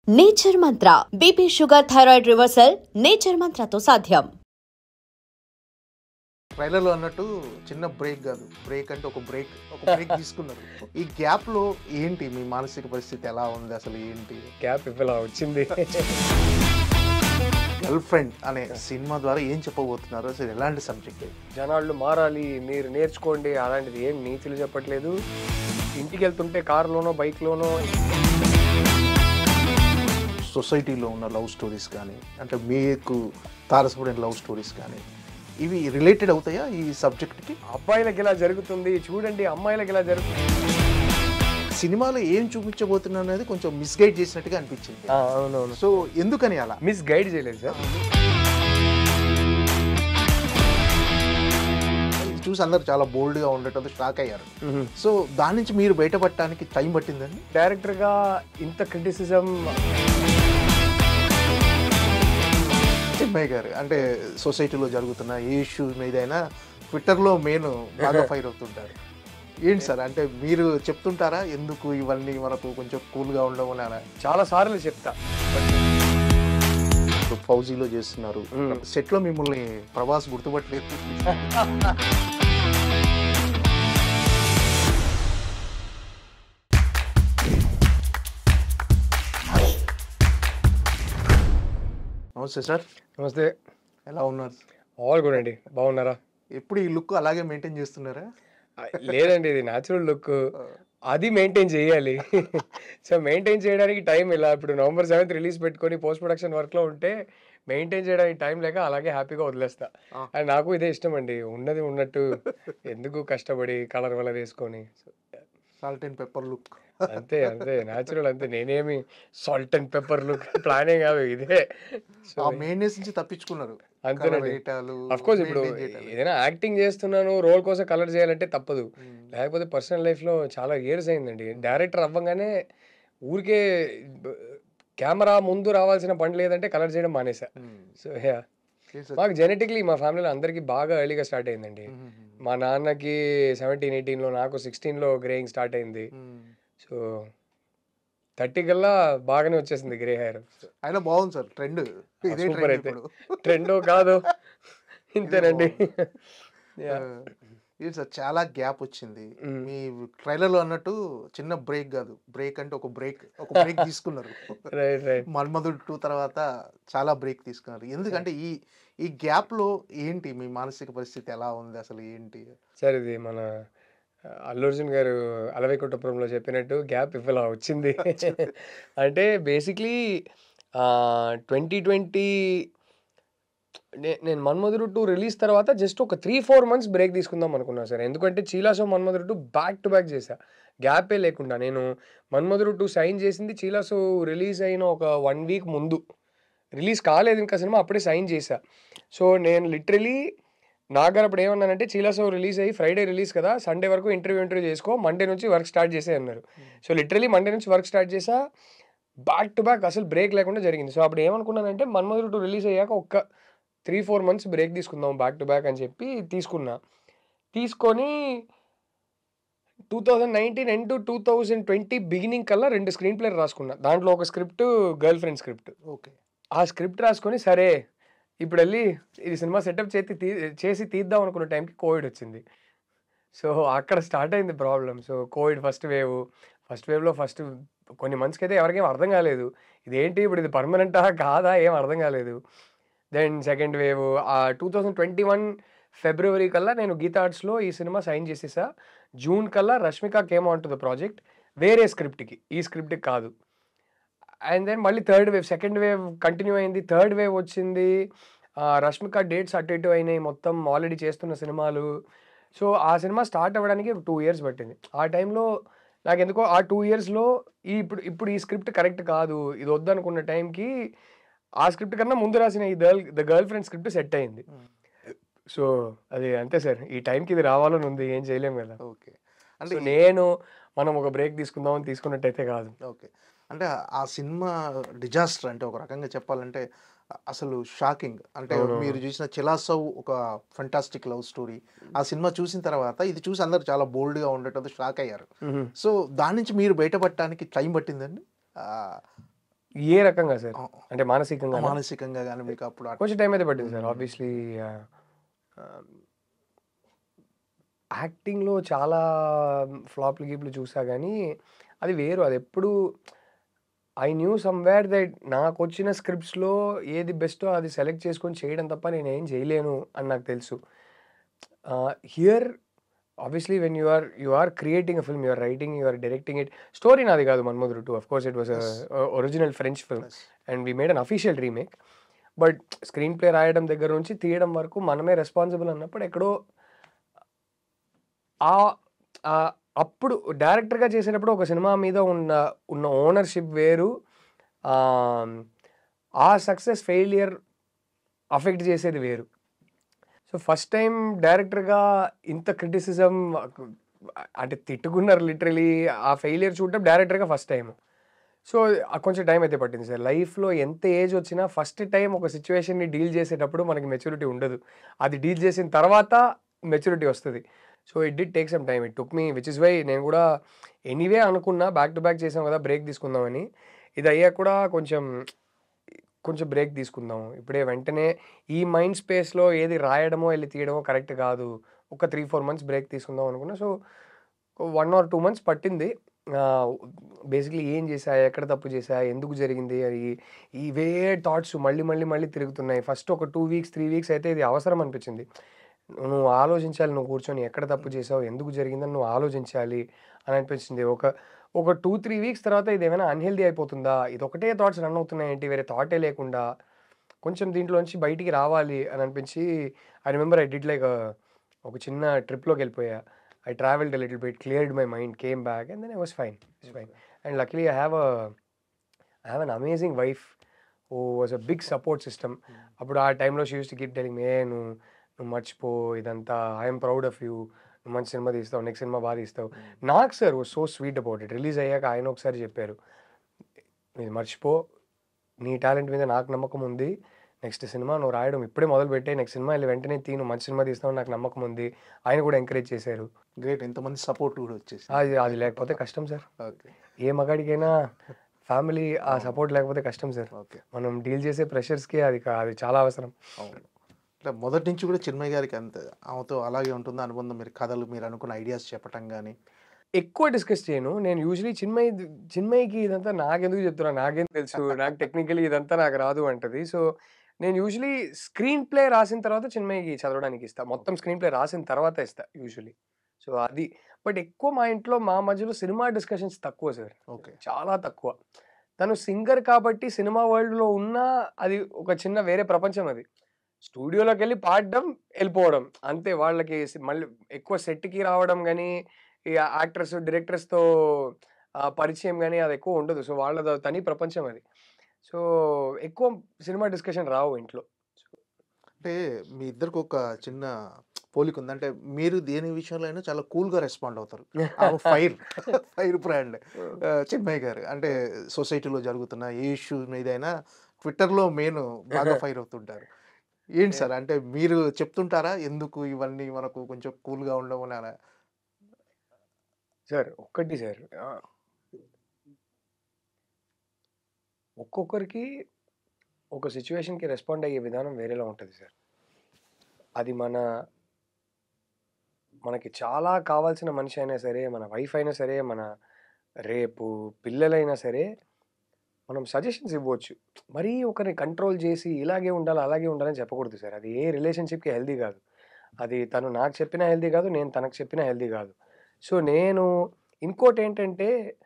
Nature Mantra BP sugar thyroid reversal Nature మంత్రతో సాధ్యం. ట్రైలర్లో అన్నట్టు చిన్న బ్రేక్ కాదు, బ్రేక్ అంటే ఒక బ్రేక్ తీసుకున్నారు. ఈ గ్యాప్ లో ఏంటి మీ మానసిక పరిస్థితి ఎలా ఉంది, అసలు ఏంటి గ్యాప్ ఇలా వచ్చింది? గర్ల్ ఫ్రెండ్ అనే సినిమా ద్వారా ఏం చెప్పబోతున్నారు, అసలు ఎలాంటి సబ్జెక్ట్? జనాళ్ళు మారాలి, మీరు నేర్చుకోండి, అలాంటిది ఏం నీతులు చెప్పట్లేదు. ఇంటికి వెళ్తుంటే కారులోనో బైక్లోనో సొసైటీలో ఉన్న లవ్ స్టోరీస్ కానీ, అంటే మీకు తారసపడిన లవ్ స్టోరీస్ కానీ, ఇవి రిలేటెడ్ అవుతాయా ఈ సబ్జెక్ట్కి? అబ్బాయిలకి ఇలా జరుగుతుంది చూడండి, అమ్మాయిలకి ఇలా జరుగుతుంది. సినిమాలో ఏం చూపించబోతున్నారు అనేది కొంచెం మిస్గైడ్ చేసినట్టుగా అనిపించింది. అవునవును. సో ఎందుకని అలా మిస్ గైడ్ చేయలేదు సార్. చూసి అందరు చాలా బోల్డ్గా ఉండటంతో షాక్ అయ్యారు. సో దాని నుంచి మీరు బయటపడటానికి టైం పట్టిందండి? డైరెక్టర్గా ఇంత క్రిటిసిజం చిన్మయ్య గారు అంటే సొసైటీలో జరుగుతున్న ఏ ఇష్యూ మీదైనా ట్విట్టర్లో మెయిన్ బాగా ఫైర్ అవుతుంటారు. ఏంటి సార్, అంటే మీరు చెప్తుంటారా ఎందుకు ఇవన్నీ మనకు కొంచెం కూల్గా ఉండడం అని? చాలా సార్లు చెప్తా. ఫౌజీలో చేస్తున్నారు, సెట్లో మిమ్మల్ని ప్రభాస్ గుర్తుపట్టలేదు. నమస్తే సార్. నమస్తే. ఎలా ఉన్నారు? ఆల్ గుడ్ అండి. బాగున్నారా? ఎప్పుడు ఈ లుక్ అలాగే మెయింటైన్ చేస్తున్నారా? లేదండి, ఇది న్యాచురల్ లుక్, అది మెయింటైన్ చేయాలి. సో మెయింటైన్ చేయడానికి టైం ఇలా, ఇప్పుడు November 7th రిలీజ్ పెట్టుకొని పోస్ట్ ప్రొడక్షన్ వర్క్లో ఉంటే మెయింటైన్ చేయడానికి టైం లేక అలాగే హ్యాపీగా వదిలేస్తా. అండ్ నాకు ఇదే ఇష్టం అండి, ఉన్నది ఉన్నట్టు ఎందుకు కష్టపడి కలర్ వల్ల వేసుకొని. సాల్ట్ అండ్ పెప్పర్ లుక్ అంతే అంతే, న్యాచురల్ అంతే. నేనేమి సాల్ట్ అండ్ పెప్పర్ లుక్ ప్లానే కాదు, ఇదే. ఆ మెయిన్నెస్ నుంచి తప్పించుకున్నారు. అంతేనండి. అఫ్ కోర్స్ ఇప్పుడు ఏదైనా యాక్టింగ్ చేస్తున్నాను, రోల్ కోసం కలర్ చేయాలంటే తప్పదు. లేకపోతే పర్సనల్ లైఫ్లో చాలా ఇయర్స్ అయిందండి. డైరెక్టర్ అవ్వగానే ఊరికే కెమెరా ముందు రావాల్సిన పని లేదంటే కలర్ చేయడం మానేసా. సో యా, మాకు జెనెటిక్లీ మా ఫ్యామిలీలో అందరికీ బాగా ఎర్లీగా స్టార్ట్ అయిందండి. మా నాన్నకి 17, 18లో, నాకు 16లో గ్రేయింగ్ స్టార్ట్ అయింది. సో 30 కల్లా బాగానే వచ్చేసింది గ్రే హెయిర్. అయినా బాగుంది సార్ ట్రెండ్. సూపర్. అయితే ట్రెండో కాదు, ఇంతేనండి. ఏంటి సార్ చాలా గ్యాప్ వచ్చింది. మీ ట్రైలర్లో అన్నట్టు చిన్న బ్రేక్ కాదు, బ్రేక్ అంటే ఒక బ్రేక్ తీసుకున్నారు. మన్మధుడు 2 తర్వాత చాలా బ్రేక్ తీసుకున్నారు. ఎందుకంటే ఈ గ్యాప్ లో ఏంటి మీ మానసిక పరిస్థితి ఎలా ఉంది, అసలు ఏంటి సార్? ఇది మన అల్లు అర్జున్ గారు అలవైకుంఠపురంలో చెప్పినట్టు గ్యాప్ ఇలా వచ్చింది. అంటే బేసిక్లీ 2020 నేను మన్మధుడు 2 రిలీజ్ తర్వాత జస్ట్ ఒక 3-4 months బ్రేక్ తీసుకుందాం అనుకున్నాను సార్. ఎందుకంటే చీలాసో మన్మధుడు 2 బ్యాక్ టు బ్యాక్ చేశా, గ్యాపే లేకుండా. నేను మన్మధుడు 2 సైన్ చేసింది చీలాసో రిలీజ్ అయిన ఒక 1 week ముందు. రిలీజ్ కాలేదు ఇంకా సినిమా, అప్పుడే సైన్ చేశా. సో నేను లిటరలీ నాగారు అప్పుడు ఏమన్నానంటే, చీలాసో రిలీజ్ అయ్యి ఫ్రైడే రిలీజ్ కదా, సండే వరకు ఇంటర్వ్యూ చేసుకో, మండే నుంచి వర్క్ స్టార్ట్ చేసే అన్నారు. సో లిటరలీ మండే నుంచి వర్క్ స్టార్ట్ చేసా, బ్యాక్ టు బ్యాక్, అసలు బ్రేక్ లేకుండా జరిగింది. సో అప్పుడు ఏమనుకున్నానంటే మన్మధుడు 2 రిలీజ్ అయ్యాక ఒక 3-4 months బ్రేక్ తీసుకుందాం బ్యాక్ టు బ్యాక్ అని చెప్పి తీసుకొని 2019 ఎండ్ 2020 బిగినింగ్ కల్లా 2 స్క్రీన్ ప్లే రాసుకున్నా. దాంట్లో ఒక script girl friend script. Okay. ఆ స్క్రిప్ట్ రాసుకొని సరే ఇప్పుడు వెళ్ళి ఇది సినిమా సెటప్ చేసి తీద్దాం అనుకున్న టైంకి కోవిడ్ వచ్చింది. సో అక్కడ స్టార్ట్ అయింది ప్రాబ్లం. సో కోవిడ్ ఫస్ట్ వేవ్లో ఫస్ట్ కొన్ని మంత్స్కి అయితే ఎవరికేం అర్థం కాలేదు, ఇదేంటి ఇప్పుడు ఇది పర్మనెంటా కాదా ఏం అర్థం కాలేదు. దెన్ సెకండ్ వేవ్ 2021 February కల్లా నేను గీతా ఆర్ట్స్లో ఈ సినిమా సైన్ చేసేసా. జూన్ కల్లా Rashmika came on to the project, వేరే స్క్రిప్ట్కి, ఈ స్క్రిప్ట్కి కాదు. అండ్ దెన్ మళ్ళీ third wave, second wave continue అయింది, థర్డ్ వేవ్ వచ్చింది. రష్మిక డేట్స్ అటు ఇటు అయినాయి, మొత్తం ఆల్రెడీ చేస్తున్న సినిమాలు. సో ఆ సినిమా స్టార్ట్ అవ్వడానికి 2 years పట్టింది. ఆ టైంలో నాకు ఎందుకో ఆ 2 yearsలో ఇప్పుడు ఈ స్క్రిప్ట్ కరెక్ట్ కాదు, ఇది వద్దనుకున్న టైంకి ఆ స్క్రిప్ట్ కన్నా ముందు రాసిన the girl friend script set అయింది. సో అది అంతే సార్, ఈ టైంకి ఇది రావాలని ఉంది, ఏం చేయలేము కదా. ఓకే. అంటే మనం ఒక బ్రేక్ తీసుకుందామని తీసుకున్నట్టయితే కాదు. ఓకే. అంటే ఆ సినిమా డిజాస్టర్, అంటే ఒక రకంగా చెప్పాలంటే అసలు షాకింగ్. అంటే మీరు చూసిన చిలాసో ఒక ఫంటాస్టిక్ లవ్ స్టోరీ, ఆ సినిమా చూసిన తర్వాత ఇది చూసి అందరు చాలా బోల్డ్గా ఉండటంతో షాక్ అయ్యారు. సో దాని నుంచి మీరు బయటపడటానికి టైం పట్టిందండి? ఏ రకంగా సార్? అంటే మానసికంగా? మానసికంగా కానీ మీకు అప్పుడు కొంచెం టైం అయితే పట్టింది సార్. ఆబ్వియస్లీ యాక్టింగ్‌లో చాలా ఫ్లాప్‌లు గీప్‌లు చూసా గానీ, అది వేరు. అదెప్పుడు ఐ న్యూ సమ్‌వేర్ దట్ నాకొచ్చిన స్క్రిప్ట్స్‌లో ఏది బెస్టో అది సెలెక్ట్ చేసుకొని చేయడం తప్ప నేనేం చేయలేను అని నాకు తెలుసు. Here obviously when you are creating a film, you are writing, you are directing it. Story నాది కాదు 'Manmadhudu 2'. Of course it was original French film and we made unofficial remake. But screenplay రాయడం దగ్గర నుంచి తీయడం వరకు మనమే responsible అన్నప్పుడు ఎక్కడో అప్పుడు డైరెక్టర్‌గా చేసేటప్పుడు ఒక సినిమా మీద ఉన్న ఓనర్‌షిప్ వేరు. ఆ సక్సెస్, ఫెయిల్యూర్ అఫెక్ట్ చేసేది వేరు. సో, ఫస్ట్ టైమ్ డైరెక్టర్‌గా ఇంత క్రిటిసిజం అంటే తిట్టుకున్నారు లిటరలీ. ఆ ఫెయిల్యూర్ చూడడం డైరెక్టర్‌గా ఫస్ట్ టైమ్. సో, కొంచెం టైం అయితే పట్టింది సార్. లైఫ్‌లో ఎంత ఏజ్ వచ్చినా ఫస్ట్ టైమ్ ఒక సిట్యుయేషన్‌ని డీల్ చేసేటప్పుడు మనకి మెచ్యూరిటీ ఉండదు. అది డీల్ చేసిన తర్వాత మెచ్యూరిటీ వస్తది. So, it did take some time. It took me which is why నేను కూడా ఎనీవే అనుకున్నా బ్యాక్ టు బ్యాక్ చేసాం కదా! బ్రేక్ తీసుకుందామని. ఇది అయ్యాక కూడా కొంచెం బ్రేక్ తీసుకుందాం. ఇప్పుడే వెంటనే ఈ మైండ్ స్పేస్‌లో ఏది రాయడమో, ఎళ్లి తీయడమో కరెక్ట్ కాదు. ఒక 3, 4 మంత్స్ బ్రేక్ తీసుకుందాం అనుకున్నా. సో, 1 ఆర్ 2 మంత్స్ పట్టింది. ఆహ్, బేసిక్‌లీ ఏం చేశా? ఎక్కడ తప్పు చేశా? ఎందుకు జరిగింది? ఇవే థాట్స్ మళ్ళీ తిరుగుతున్నాయి. ఫస్ట్ ఒక 2 వీక్స్, 3 వీక్స్ అయితే ఇది అవసరం అనిపించింది. నువ్వు ఆలోచించాలి. నువ్వు కూర్చొని ఎక్కడ తప్పు చేసావు? ఎందుకు జరిగిందని నువ్వు ఆలోచించాలి అని అనిపించింది. ఒక 2, 3 వీక్స్ తర్వాత ఇదేమైనా అన్‌హెల్తీ అయిపోతుందా? ఇదొకటే థాట్స్ రన్ అవుతున్నాయేంటి? వేరే థాటే లేకుండా కొంచెం దీంట్లోంచి బయటికి రావాలి అని అనిపించి I remember I did like ఒక చిన్న ట్రిప్‌లోకెళ్ళిపోయా. I traveled a little bit, cleared my mind, came back, and then I was fine. It's fine. And luckily, I have an amazing wife who was a big support system. అప్పుడు ఆ టైంలో she used to keep telling me, నువ్వు మర్చిపో ఇదంతా. I'm proud of you. నువ్వు మంచి cinema తీస్తావు. Next cinema బాగా తీస్తావు. నాకు sir was so sweet about it. Release అయ్యాక ఆయన ఒకసారి చెప్పారు, ఇది మర్చిపో. నీ టాలెంట్ మీద నాకు నమ్మకం ఉంది. నెక్స్ట్ సినిమా నువ్వు రాయడం ఇప్పుడే మొదలుపెట్టే. నెక్స్ట్ సినిమా వెళ్ళి వెంటనే నువ్వు మంచి సినిమా తీస్తావని నాకు నమ్మకం ఉంది. ఆయన కూడా ఎంకరేజ్ చేశారు. గ్రేట్. ఇంతమంది సపోర్ట్ కూడా వచ్చేసి అది లేకపోతే కష్టం సార్. ఓకే. ఏ మగాడికైనా ఫ్యామిలీ ఆ సపోర్ట్ లేకపోతే కష్టం సార్. ఓకే. మనం డీల్ చేసే ప్రెషర్స్‌కి అది చాలా అవసరం. అవును. అంటే మొదటి నుంచి కూడా చిన్మయ్ గారికి అంతే ఆమెతో అలాగే ఉంటుందా అనుబంధం? మీరు కథలు, మీరు అనుకున్న ఐడియాస్ చెప్పటం గానీ? ఎక్కువ డిస్కస్ చేయను. నేను యూజువల్లీ చిన్మయ్‌కి ఇదంతా నాకెందుకు చెప్తున్నా? నాకేం తెలుసు? నాకు టెక్నికల్లీ ఇదంతా నాకు రాదు అంటది. సో, నేను యూజువల్లీ స్క్రీన్ ప్లే రాసిన తర్వాత చిన్మయ్‌కి చదవడానికి ఇస్తా. మొత్తం స్క్రీన్ ప్లే రాసిన తర్వాత ఇస్తా యూజువల్లీ. సో, అది. బట్ ఎక్కువ మా ఇంట్లో మా మధ్యలో సినిమా డిస్కషన్స్ తక్కువ సార్. ఓకే. చాలా తక్కువ. తను సింగర్ కాబట్టి సినిమా వరల్డ్‌లో ఉన్నా అది ఒక చిన్న వేరే ప్రపంచం అది. స్టూడియోలోకెళ్ళి పాడడం, ఎళ్ళిపోవడం. అంతే. వాళ్ళకి మళ్ళీ ఎక్కువ సెట్‌కి రావడం గానీ, ఈ యాక్టర్స్, డైరెక్టర్స్‌తో పరిచయం గానీ అదెక్కువ ఉండదు. సో, వాళ్ళదో తని ప్రపంచం అది. సో, ఎక్కువ సినిమా డిస్కషన్ రావు ఇంట్లో. అంటే మీ ఇద్దరికి ఒక చిన్న పోలిక ఉంది. అంటే మీరు దేని విషయంలో అయినా చాలా కూల్‌గా రెస్పాండ్ అవుతారు. ఆమె ఫైర్ బ్రాండ్ చిన్మయ్ గారు. అంటే సొసైటీలో జరుగుతున్న ఏ ఇష్యూ మీదైనా ట్విట్టర్‌లో బాగా ఫైర్ అవుతుంటారు. ఏంటి సార్? అంటే మీరు చెప్తుంటారా? ఎందుకు ఇవన్నీ మనకు కొంచెం కూల్‌గా ఉండమని అలా? సార్ ఒక్కటి సార్. ఒక్కొక్కరికి ఒక సిట్యుయేషన్‌కి రెస్పాండ్ అయ్యే విధానం వేరేలా ఉంటది సార్. అది మనకి చాలా కావాల్సిన మనిషి అయినా సరే, మన వైఫ్ అయినా సరే, మన రేపు పిల్లలైనా సరే, మనం సజెషన్స్ ఇవ్వచ్చు. మరీ ఒకరిని కంట్రోల్ చేసి ఇలాగే ఉండాలి, అలాగే ఉండాలని చెప్పకూడదు సార్. అది ఏ రిలేషన్‌షిప్‌కి హెల్తీ కాదు. అది తను నాకు చెప్పినా హెల్తీ కాదు. నేను తనకు చెప్పినా హెల్తీ కాదు. సో, ఇంకోటేంటంటే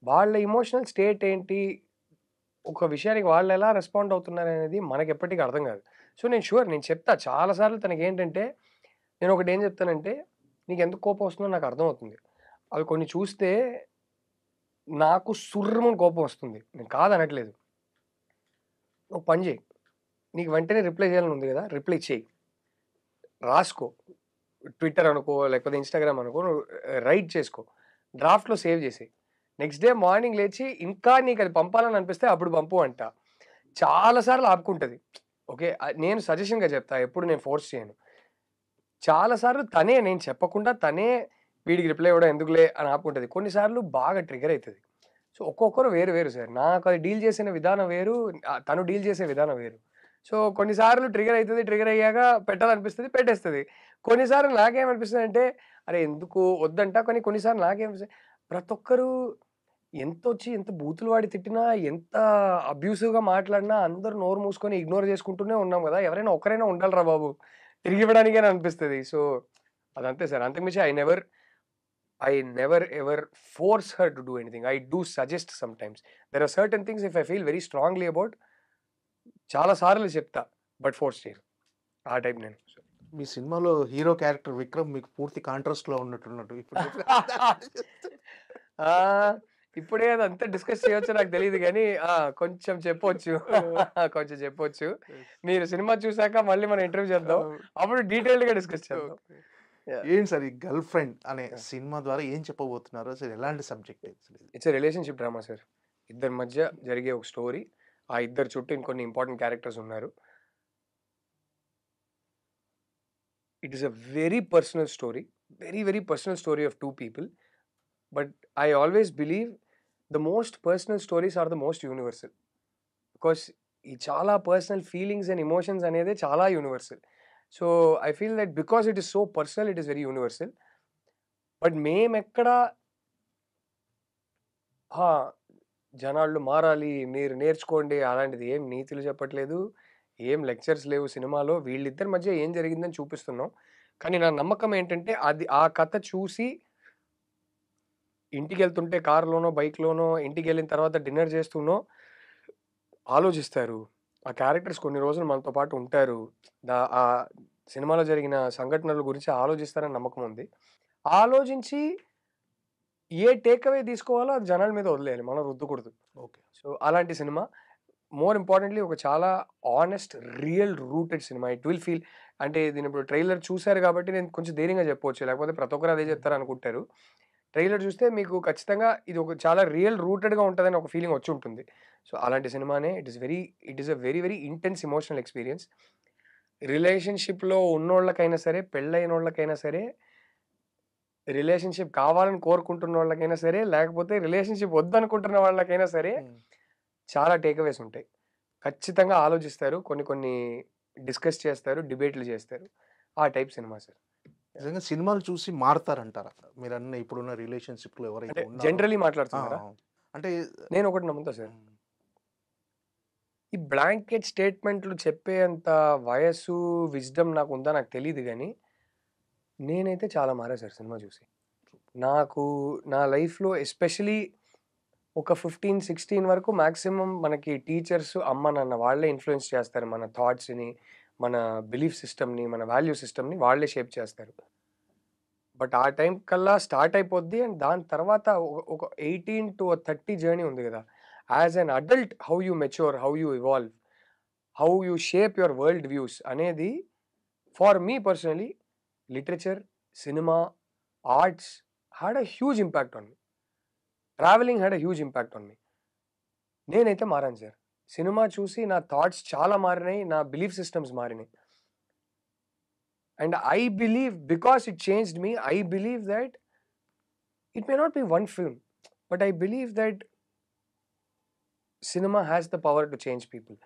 వాళ్ళ ఎమోషనల్ స్టేట్ ఏంటి? ఒక విషయానికి వాళ్ళెలా రెస్పాండ్ అవుతున్నారనేది మనకెప్పటికి అర్థం కాదు. సో, నేను చెప్తా చాలా సార్లు తనకేంటంటే, నేనొకటేం చెప్తానంటే, "నీకెందుకు కోపం వస్తుందో నాకు అర్థమవుతుంది. అవి కొన్ని చూస్తే నాకు సుర్రుమని కోపం వస్తుంది. నేను కాదనట్లేదు. ఒక పని చెయి. నీకు వెంటనే రిప్లై చేయాలని ఉంది కదా! రిప్లై చెయి. రాసుకో. ట్విట్టర్ అనుకో, లేకపోతే ఇన్‌స్టాగ్రామ్ అనుకో, నువ్వు రైట్ చేసుకో. డ్రాఫ్ట్‌లో సేవ్ చేసేయి. నెక్స్ట్ డే మార్నింగ్ లేచి ఇంకా నీకది పంపాలని అనిపిస్తే అప్పుడు పంపు" అంట. చాలా సార్లు ఆపుకుంటది. ఓకే. నేను సజెషన్‌గా చెప్తా. ఎప్పుడు నేను ఫోర్స్ చేయను. చాలా సార్లు నేను చెప్పకుండా తనే వీడికి రిప్లై ఇవ్వడం ఎందుకులే అని ఆపుకుంటది. కొన్ని సార్లు బాగా ట్రిగ్గర్ అయితది. సో ఒక్కొక్కరు వేరు వేరు సార్. నాకు అది డీల్ చేసిన విధానం వేరు. తను డీల్ చేసే విధానం వేరు. సో కొన్నిసార్లు ట్రిగ్గర్ అయితది. ట్రిగ్గర్ అయ్యాక పెట్టాలనిపిస్తది. పెట్టేస్తది. కొన్నిసార్లు నాకేమనిపిస్తదంటే అరే! ఎందుకు వద్దంట. కానీ కొన్నిసార్లు నాకేమనిపిస్తది ప్రతి ఒక్కరు ఎంతొచ్చి ఎంత బూతులు వాడి తిట్టినా, ఎంత అబ్యూసివ్‌గా మాట్లాడినా అందరూ నోరు మూసుకొని ఇగ్నోర్ చేసుకుంటూనే ఉన్నాం గదా! ఎవరైనా ఒక్కరైనా ఉండాలిరా బాబు! తిరిగివ్వడానికి అని అనిపిస్తది. సో అదంతే సార్. అంతకు మించి I never ever force her to do anything. I do suggest sometimes. There are certain things if I feel very strongly about చాలా సార్లు చెప్తా. బట్ ఫోర్స్ చేయను. ఆ టైప్ నేను. మీ సినిమాలో హీరో క్యారెక్టర్ విక్రమ్ మీకు పూర్తి కాంట్రాస్ట్‌లో ఉన్నట్టున్నాడు. ఇప్పుడు ఆ! ఇప్పుడే అదంతా డిస్కస్ చేయొచ్చో నాకు తెలీదు గానీ కొంచెం చెప్పొచ్చు. కొంచెం చెప్పొచ్చు. మీరు సినిమా చూసాక మళ్ళీ మనం ఇంటర్వ్యూ చేద్దాం. అప్పుడు డీటెయిల్డ్‌గా డిస్కస్ చేద్దాం. యాహ్! ఏంటి సార్ ఈ 'గర్ల్ ఫ్రెండ్' అనే సినిమా ద్వారా ఏం చెప్పబోతున్నారు? అసలు ఎలాంటి సబ్జెక్ట్ అసలు ఇది? It's a relationship drama sir. ఇద్దరి మధ్య జరిగే ఒక స్టోరీ. ఆ ఇద్దరి చుట్టూ ఇంకొన్ని ఇంపార్టెంట్ క్యారెక్టర్స్ ఉన్నారు. It is a very personal story. Very personal story of 2 people. But I always believe the most personal stories are the most universal. Because ఈ చాలా పర్సనల్ ఫీలింగ్స్ అండ్ ఎమోషన్స్ అనేదే చాలా universal. So I feel that because it is so personal it is very universal. But మేమెక్కడ జనాలు మారాలి, మీరు నేర్చుకోండి అలాంటిది ఏం నీతులు చెప్పట్లేదు. ఏం లెక్చర్స్ లేవు సినిమాలో. వీళ్ళిద్దరి మధ్య ఏం జరిగిందని చూపిస్తున్నాం. కానీ నా నమ్మకం ఏంటంటే అది ఆ కథ చూసి ఇంటికెళ్తుంటే కార్‌లోనో, బైక్‌లోనో ఇంటికెళ్ళిన తర్వాత డిన్నర్ చేస్తూనో ఆలోచిస్తారు. ఆ క్యారెక్టర్స్ కొన్ని రోజులు మనతో పాటు ఉంటారు. ఆ సినిమాలో జరిగిన సంఘటనల గురించి ఆలోచిస్తారని నమ్మకం ఉంది. ఆలోచించి ఏ టేక్ అవే తీసుకోవాలో అది జనాల మీద వదిలేయాలి. మనం రుద్దకూడదు. ఓకే. సో అలాంటి సినిమా. మోర్ ఇంపార్టెంట్‌లీ ఒక చాలా honest, real rooted cinema. It will feel అంటే దీని ఇప్పుడు ట్రైలర్ చూసారు కాబట్టి నేను కొంచెం ధైర్యంగా చెప్పొచ్చు. లేకపోతే ప్రతి ఒక్కరు అదే చెప్తారనుకుంటారు. ట్రైలర్ చూస్తే మీకు ఖచ్చితంగా ఇది ఒక చాలా రియల్ రూటెడ్‌గా ఉంటదని ఒక ఫీలింగ్ వచ్చుంటుంది. సో అలాంటి సినిమానే. It is a very intense emotional experience. రిలేషన్‌షిప్‌లో ఉన్నోళ్ళకైనా సరే, పెళ్లయినోళ్ళకైనా సరే, రిలేషన్‌షిప్ కావాలని కోరుకుంటున్నోళ్ళకైనా సరే, లేకపోతే రిలేషన్‌షిప్ వద్దనుకుంటున్న వాళ్ళకైనా సరే చాలా టేక్ అవేస్ ఉంటాయి. ఖచ్చితంగా ఆలోచిస్తారు. కొన్ని డిస్కస్ చేస్తారు. డిబేట్‌లు చేస్తారు. ఆ టైప్ సినిమా సార్. నిజంగా సినిమాలు చూసి మారతారంటారా? మీరన్న ఇప్పుడున్న రిలేషన్‌షిప్‌లో ఎవరైతే అంటే ఉన్నారో జనరల్లీ ఆ! మాట్లాడుతున్నారా? అంటే నేను ఒకటి నమ్ముతా సార్. ఈ బ్లాంకెట్ స్టేట్మెంట్లు చెప్పేంత వయస్సు, విజ్డమ్ నాకుందా నాకు తెలీదు గానీ, నేనైతే చాలా మారా సార్ సినిమా చూసి. నాకు నా లైఫ్‌లో ఎస్పెషల్లీ ఒక 15, 16 వరకు మాక్సిమం మనకి టీచర్స్, అమ్మ, నాన్న వాళ్ళే ఇన్‌ఫ్లూయెన్స్ చేస్తారు. మన థాట్స్‌ని, మన బిలీఫ్ సిస్టమ్‌ని, మన వాల్యూ సిస్టమ్‌ని వాళ్ళే షేప్ చేస్తారు. బట్ ఆ టైం కల్లా స్టార్ట్ అయిపోద్ది. అండ్ దాని తర్వాత ఒక 18-30 జర్నీ ఉంది గదా! As an adult how you mature, how you evolve, how you shape your world views అనేది for me personally literature, cinema, arts had a huge impact on me. Travelling had a huge impact on me. నేనైతే మారాను sir. Cinema చూసి నా thoughts చాలా మారినాయి. నా belief systems మారినాయి. And I believe because it changed me, I believe that it may not be one film, but I believe that cinema has the power to change people.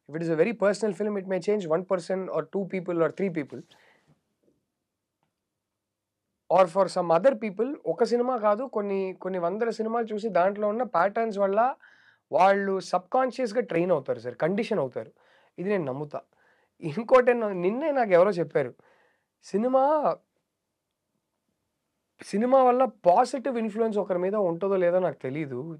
If it is a very personal film, it may change one person or 2 people or 3 people. Or for some other people, ఒక cinema కాదు కొన్ని వందల సినిమాలు చూసి దాంట్లో ఉన్న patterns వల్ల వాళ్ళు సబ్‌కాన్షియస్‌గా ట్రైన్ అవుతారు సార్. కండిషన్ అవుతారు. ఇది నేను నమ్ముతా. ఇంకోటి నిన్నే నాకెవరో చెప్పారు. సినిమా వల్ల పాజిటివ్ ఇన్‌ఫ్లూయెన్స్ ఒకరి మీద ఉంటదో లేదో నాకు తెలీదు.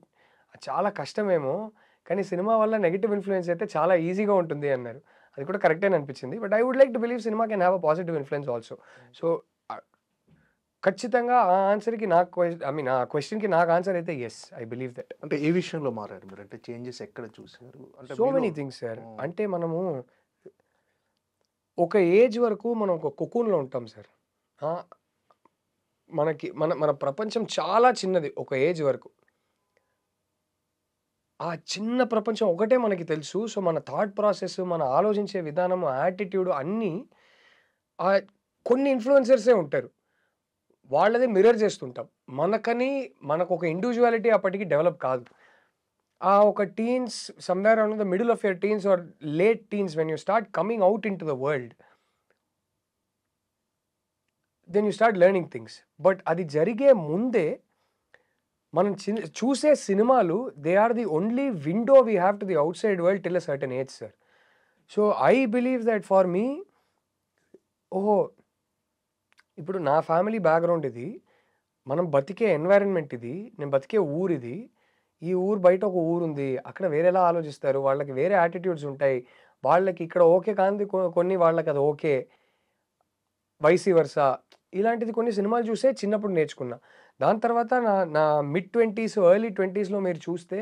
చాలా కష్టమేమో. కానీ సినిమా వల్ల నెగెటివ్ ఇన్‌ఫ్లూయెన్స్ అయితే చాలా ఈజీగా ఉంటుంది అన్నారు. అది కూడా కరెక్టే అనిపించింది. But I would like to believe cinema can have a positive influence also. So ఖచ్చితంగా ఆ ఆన్సర్‌కి ఆ క్వెషన్‌కి నాకు ఆన్సర్ అయితే యెస్. I believe that. అంటే ఏ విషయంలో మారారు మీరు? అంటే చేంజెస్ ఎక్కడ చూసారు? అంటే సో మీలో మెనీ థింగ్స్ సార్. హ్మ్. అంటే మనము ఒక ఏజ్ వరకు మనం ఒక కోకూన్‌లో ఉంటాం సార్. ఆ! మన ప్రపంచం చాలా చిన్నది ఒక ఏజ్ వరకు. ఆ చిన్న ప్రపంచం ఒకటే మనకి తెలుసు. సో, మన థాట్ ప్రాసెస్, మన ఆలోచించే విధానం, యాటిట్యూడ్ అన్నీ ఆహ్, కొన్ని ఇన్‌ఫ్లుయెన్సర్సే ఉంటారు. వాళ్ళదే మిర్రర్ చేస్తుంటాం. మనకొక ఇండివిడ్యువాలిటీ అప్పటికి డెవలప్ కాదు. ఆ ఒక teens somewhere around the middle of your teens or late teens when you start coming out into the world, then you start learning things. But అది జరిగే ముందే మనం చూసే సినిమాలు they are the only window we have to the outside world till a certain age sir. So I believe that for me, ఓహో ఇప్పుడు నా family background ఇది, మనం బతికే ఎన్వైరన్మెంట్ ఇది, నేను బతికే ఊరు ఇది, ఈ ఊరు బయట ఒక ఊరు ఉంది, అక్కడ వేరేలా ఆలోచిస్తారు, వాళ్ళకి వేరే యాటిట్యూడ్స్ ఉంటాయి, వాళ్ళకి ఇక్కడ ఓకే కాంది కొన్ని వాళ్ళకి అది ఓకే, వైసీ వర్సా, ఇలాంటిది కొన్ని సినిమాలు చూసే చిన్నప్పుడు నేర్చుకున్నా. దాని తర్వాత నా mid-20s ఎర్లీ 20sలో మీరు చూస్తే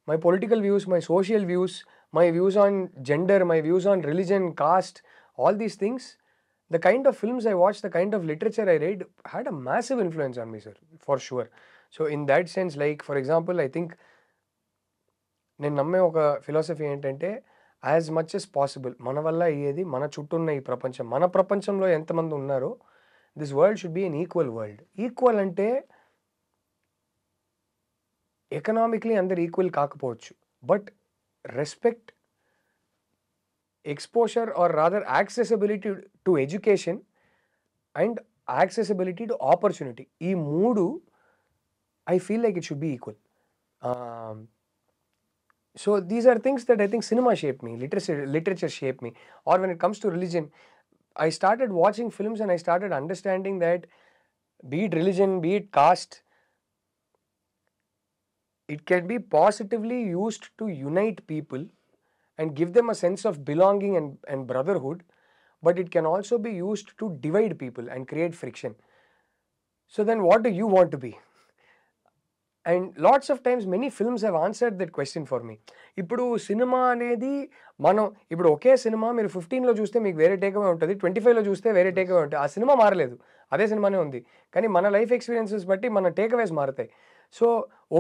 my political views, my social views, my views on gender, my views on religion, cost, all these things, the kind of films I watched, the kind of literature I read had a massive influence on me, sir, for sure. So in that sense, like for example, I think నేను నమ్మే ఒక philosophy ఏంటంటే, as much as possible మన వల్ల అయ్యేది, మన చుట్టూ ఉన్న ఈ ప్రపంచం, మన ప్రపంచంలో ఎంతమంది ఉన్నారో, this world should be an equal world. Equal అంటే ఎకనామిక్లీ అందరు ఈక్వల్ కాకపోవచ్చు, but respect, exposure or rather accessibility to education and accessibility to opportunity, ఈ మూడు I feel like it should be equal. So these are things that I think cinema shaped me, literature shaped me. Or when it comes to religion, I started watching films and I started understanding that be it religion, be it caste, it can be positively used to unite people and give them a sense of belonging and brotherhood, but it can also be used to divide people and create friction. So then what do you want to be? And lots of times many films have answered that question for me. ఇప్పుడు cinema అనేది మనం ఇప్పుడు ఒకే cinema మీరు 15లో చూస్తే మీకు వేరే takeaway ఉంటుంది, 25లో చూస్తే వేరే టేక్అవే ఉంటుంది. ఆ సినిమా మారలేదు, అదే సినిమానే ఉంది, కానీ మన లైఫ్ ఎక్స్పీరియన్సెస్ బట్టి మన టేక్అవేస్ మారుతాయి. సో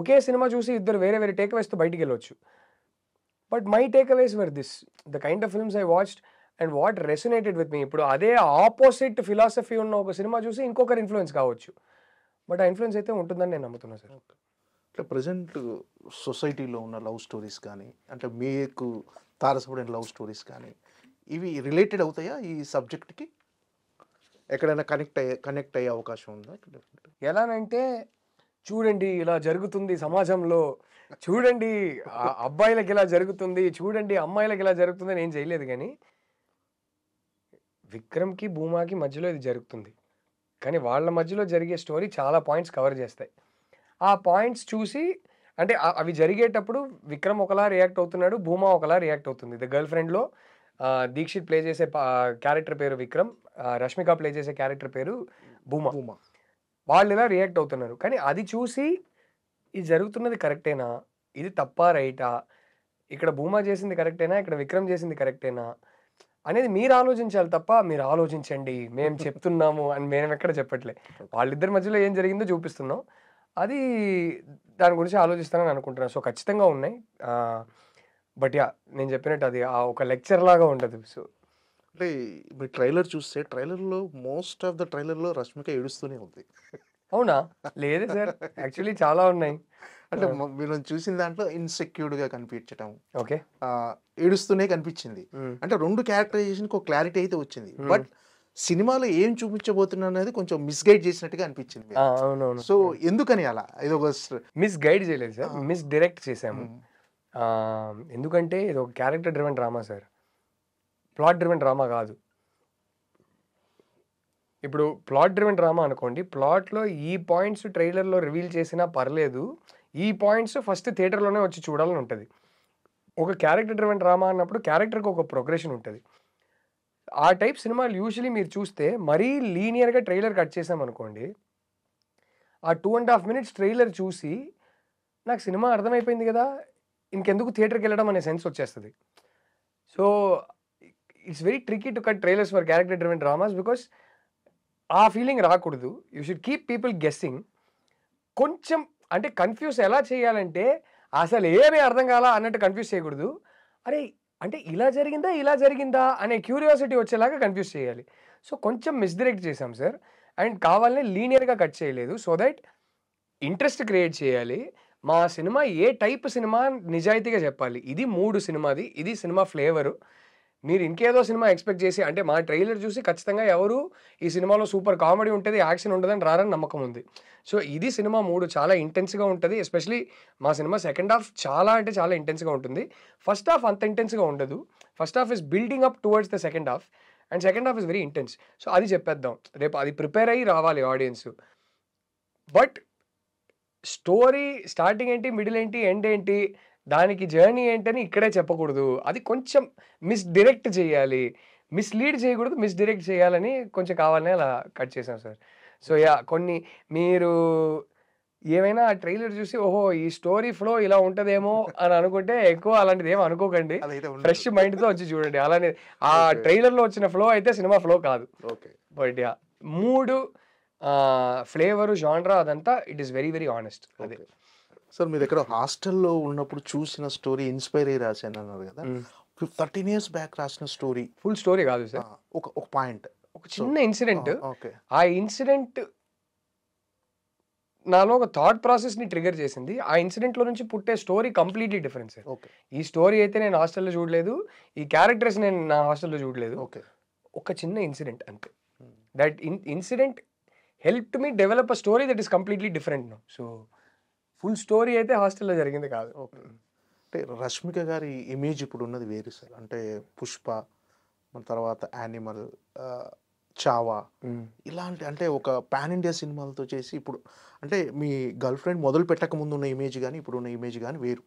ఒకే సినిమా చూసి ఇద్దరు వేరే వేరే టేక్అవేస్తో బయటికి వెళ్ళొచ్చు. But my takeaways were this, the kind of films I watched and what resonated with me. ఇప్పుడు అదే ఆపోజిట్ ఫిలాసఫీ ఉన్న ఒక సినిమా చూసి ఇంకొకరు ఇన్ఫ్లుయెన్స్ కావచ్చు, బట్ ఆ ఇన్ఫ్లుయెన్స్ అయితే ఉంటుందని నేను నమ్ముతున్నాను సార్. అంటే ప్రజెంట్ సొసైటీలో ఉన్న లవ్ స్టోరీస్ కానీ, అంటే మీకు తారసపడిన లవ్ స్టోరీస్ కానీ, ఇవి రిలేటెడ్ అవుతాయా ఈ సబ్జెక్ట్కి? ఎక్కడైనా కనెక్ట్ అయ్యే అవకాశం ఉందా? ఎలానంటే చూడండి ఇలా జరుగుతుంది సమాజంలో, చూడండి అబ్బాయిలకి ఇలా జరుగుతుంది, చూడండి అమ్మాయిలకి ఇలా జరుగుతుంది అని ఏం చేయలేదు, కానీ విక్రమ్కి భూమాకి మధ్యలో ఇది జరుగుతుంది, కానీ వాళ్ళ మధ్యలో జరిగే స్టోరీ చాలా పాయింట్స్ కవర్ చేస్తాయి. ఆ పాయింట్స్ చూసి అంటే అవి జరిగేటప్పుడు విక్రమ్ ఒకలా రియాక్ట్ అవుతున్నాడు, భూమా ఒకలా రియాక్ట్ అవుతుంది. ద గర్ల్ ఫ్రెండ్లో దీక్షిత్ ప్లే చేసే క్యారెక్టర్ పేరు విక్రమ్, రష్మిక ప్లే చేసే క్యారెక్టర్ పేరు భూమా. వాళ్ళు ఇలా రియాక్ట్ అవుతున్నారు, కానీ అది చూసి ఇది జరుగుతున్నది కరెక్టేనా, ఇది తప్పా రైటా, ఇక్కడ భూమా చేసింది కరెక్టేనా, ఇక్కడ విక్రమ్ చేసింది కరెక్టేనా అనేది మీరు ఆలోచించాలి తప్ప, మీరు ఆలోచించండి మేము చెప్తున్నాము అని మేము ఎక్కడ చెప్పట్లే. వాళ్ళిద్దరి మధ్యలో ఏం జరిగిందో చూపిస్తున్నాం, అది దాని గురించి ఆలోచిస్తానని అనుకుంటున్నాను. సో ఖచ్చితంగా ఉన్నాయి, బట్ యా నేను చెప్పినట్టు అది ఒక లెక్చర్ లాగా ఉండదు. సో అంటే మీరు ట్రైలర్ చూస్తే ట్రైలర్లో మోస్ట్ ఆఫ్ ద ట్రైలర్లో రష్మిక ఏడుస్తూనే ఉంది. అవునా? లేదు సార్, యాక్చువల్లీ చాలా ఉన్నాయి. అంటే మీరు చూసిన దాంట్లో ఇన్సెక్యూర్డ్గా కనిపించటం, ఓకే, ఏడుస్తూనే కనిపించింది. అంటే రెండు క్యారెక్టరైజేషన్కి ఒక క్లారిటీ అయితే వచ్చింది, బట్ సినిమాలో ఏం చూపించబోతున్నా అనేది కొంచెం మిస్గైడ్ చేసినట్టుగా అనిపించింది. అవునవును. సో ఎందుకని అలా? ఇది ఒక మిస్ గైడ్ చేయలేదు సార్, మిస్ డైరెక్ట్ చేసాము. ఎందుకంటే ఇది ఒక character driven drama sir, plot driven drama కాదు. ఇప్పుడు ప్లాట్ డ్రివెన్ డ్రామా అనుకోండి, ప్లాట్లో ఈ పాయింట్స్ ట్రైలర్లో రివీల్ చేసినా పర్లేదు, ఈ పాయింట్స్ ఫస్ట్ థియేటర్లోనే వచ్చి చూడాలని ఉంటుంది. ఒక క్యారెక్టర్ డ్రివెన్ డ్రామా అన్నప్పుడు క్యారెక్టర్కి ఒక ప్రోగ్రెషన్ ఉంటుంది. ఆ టైప్ సినిమాలు యూజువలీ మీరు చూస్తే మరీ లీనియర్గా ట్రైలర్ కట్ చేసామనుకోండి, ఆ 2.5 minutes ట్రైలర్ చూసి నాకు సినిమా అర్థమైపోయింది కదా, ఇంకెందుకు థియేటర్కి వెళ్ళడం అనే సెన్స్ వచ్చేస్తుంది. So it's very tricky to cut trailers for character driven dramas, because ఆ ఫీలింగ్ రాకూడదు. You should keep people guessing. కొంచెం అంటే కన్ఫ్యూజ్ ఎలా చేయాలంటే అసలు ఏమీ అర్థం కాలా అన్నట్టు కన్ఫ్యూజ్ చేయకూడదు. అరే అంటే ఇలా జరిగిందా అనే క్యూరియాసిటీ వచ్చేలాగా కన్ఫ్యూజ్ చేయాలి. సో కొంచెం మిస్డైరెక్ట్ చేసాం సార్, అండ్ కావాలనే లీనియర్గా కట్ చేయలేదు, సో దట్ ఇంట్రెస్ట్ క్రియేట్ చేయాలి. మా సినిమా ఏ టైప్ సినిమా నిజాయితీగా చెప్పాలి. ఇది 3 సినిమాది. ఇది సినిమా ఫ్లేవరు. మీరు ఇంకేదో సినిమా ఎక్స్‌పెక్ట్ చేసి అంటే మా ట్రైలర్ చూసి ఖచ్చితంగా ఎవరు ఈ సినిమాలో సూపర్ కామెడీ ఉంటది, యాక్షన్ ఉంటదని రారని నమ్మకం ఉంది. సో, ఇది సినిమా 3 చాలా ఇంటెన్స్‌గా ఉంటది. ఎస్పెషల్లీ మా సినిమా సెకండ్ హాఫ్ చాలా అంటే చాలా ఇంటెన్స్‌గా ఉంటుంది. ఫస్ట్ హాఫ్ అంత ఇంటెన్స్‌గా ఉండదు. First half is building up towards the second half. And second half is very intense. So, అది చెప్పేద్దాం. రేపు అది ప్రిపేర్ అయ్యి రావాలి ఆడియన్స్. బట్ స్టోరీ స్టార్టింగ్ ఏంటి, మిడిల్ ఏంటి, ఎండ్ ఏంటి, దానికి జర్నీ ఏంటని ఇక్కడే చెప్పకూడదు. అది కొంచెం మిస్‌డైరెక్ట్ చేయాలి. మిస్‌లీడ్ చేయకూడదు, మిస్‌డైరెక్ట్ చేయాలని కొంచెం కావాలనే అలా కట్ చేశాం సార్. So, yeah! కొన్ని మీరు ఏమైనా ట్రైలర్ చూసి ఓహో! ఈ స్టోరీ ఫ్లో ఇలా ఉంటదేమో అని అనుకుంటే ఎక్కువ అలాంటిది ఏమి అనుకోకండి. ఫ్రెష్ మైండ్‌తో వచ్చి చూడండి. అలానే ఆ ట్రైలర్‌లో వచ్చిన ఫ్లో అయితే సినిమా ఫ్లో కాదు. ఓకే. But yeah! 3 ఫ్లేవరు, జానరా అదంతా it is very very honest. అదే. సార్ మీ దగ్గర హాస్టల్‌లో ఉన్నప్పుడు చూసిన స్టోరీ ఇన్‌స్పైర్ అయ్యి రాశానన్నారు కదా! 13 ఇయర్స్ బ్యాక్ రాసిన స్టోరీ. ఫుల్ స్టోరీ కాదు సార్. ఒక పాయింట్. ఒక చిన్న ఇన్సిడెంట్. ఓకే. ఆ ఇన్సిడెంట్ నాలో ఒక థాట్ ప్రాసెస్‌ని ట్రిగ్గర్ చేసింది. ఆ ఇన్సిడెంట్‌లో నుంచి పుట్టే story completely different sir. Okay. ఈ స్టోరీ అయితే నేను హాస్టల్‌లో చూడలేదు. ఈ క్యారెక్టర్స్ నేను నా హాస్టల్‌లో చూడలేదు. ఓకే. ఒక చిన్న ఇన్సిడెంట్ అంతే. That incident helped me develop a story that is completely different now. So, full story అయితే హాస్టల్‌లో జరిగింది కాదు. ఓకే. అంటే రష్మిక గారి ఇమేజ్ ఇప్పుడు ఉన్నది వేరు సార్. అంటే 'పుష్ప' మన తర్వాత 'యానిమల్', 'చావా' ఇలాంటి అంటే ఒక పాన్ ఇండియా సినిమాలతో చేసి ఇప్పుడు అంటే మీ గర్ల్ ఫ్రెండ్ మొదలు పెట్టక ముందు ఉన్న ఇమేజ్ గాని, ఇప్పుడున్న ఇమేజ్ గాని వేరు.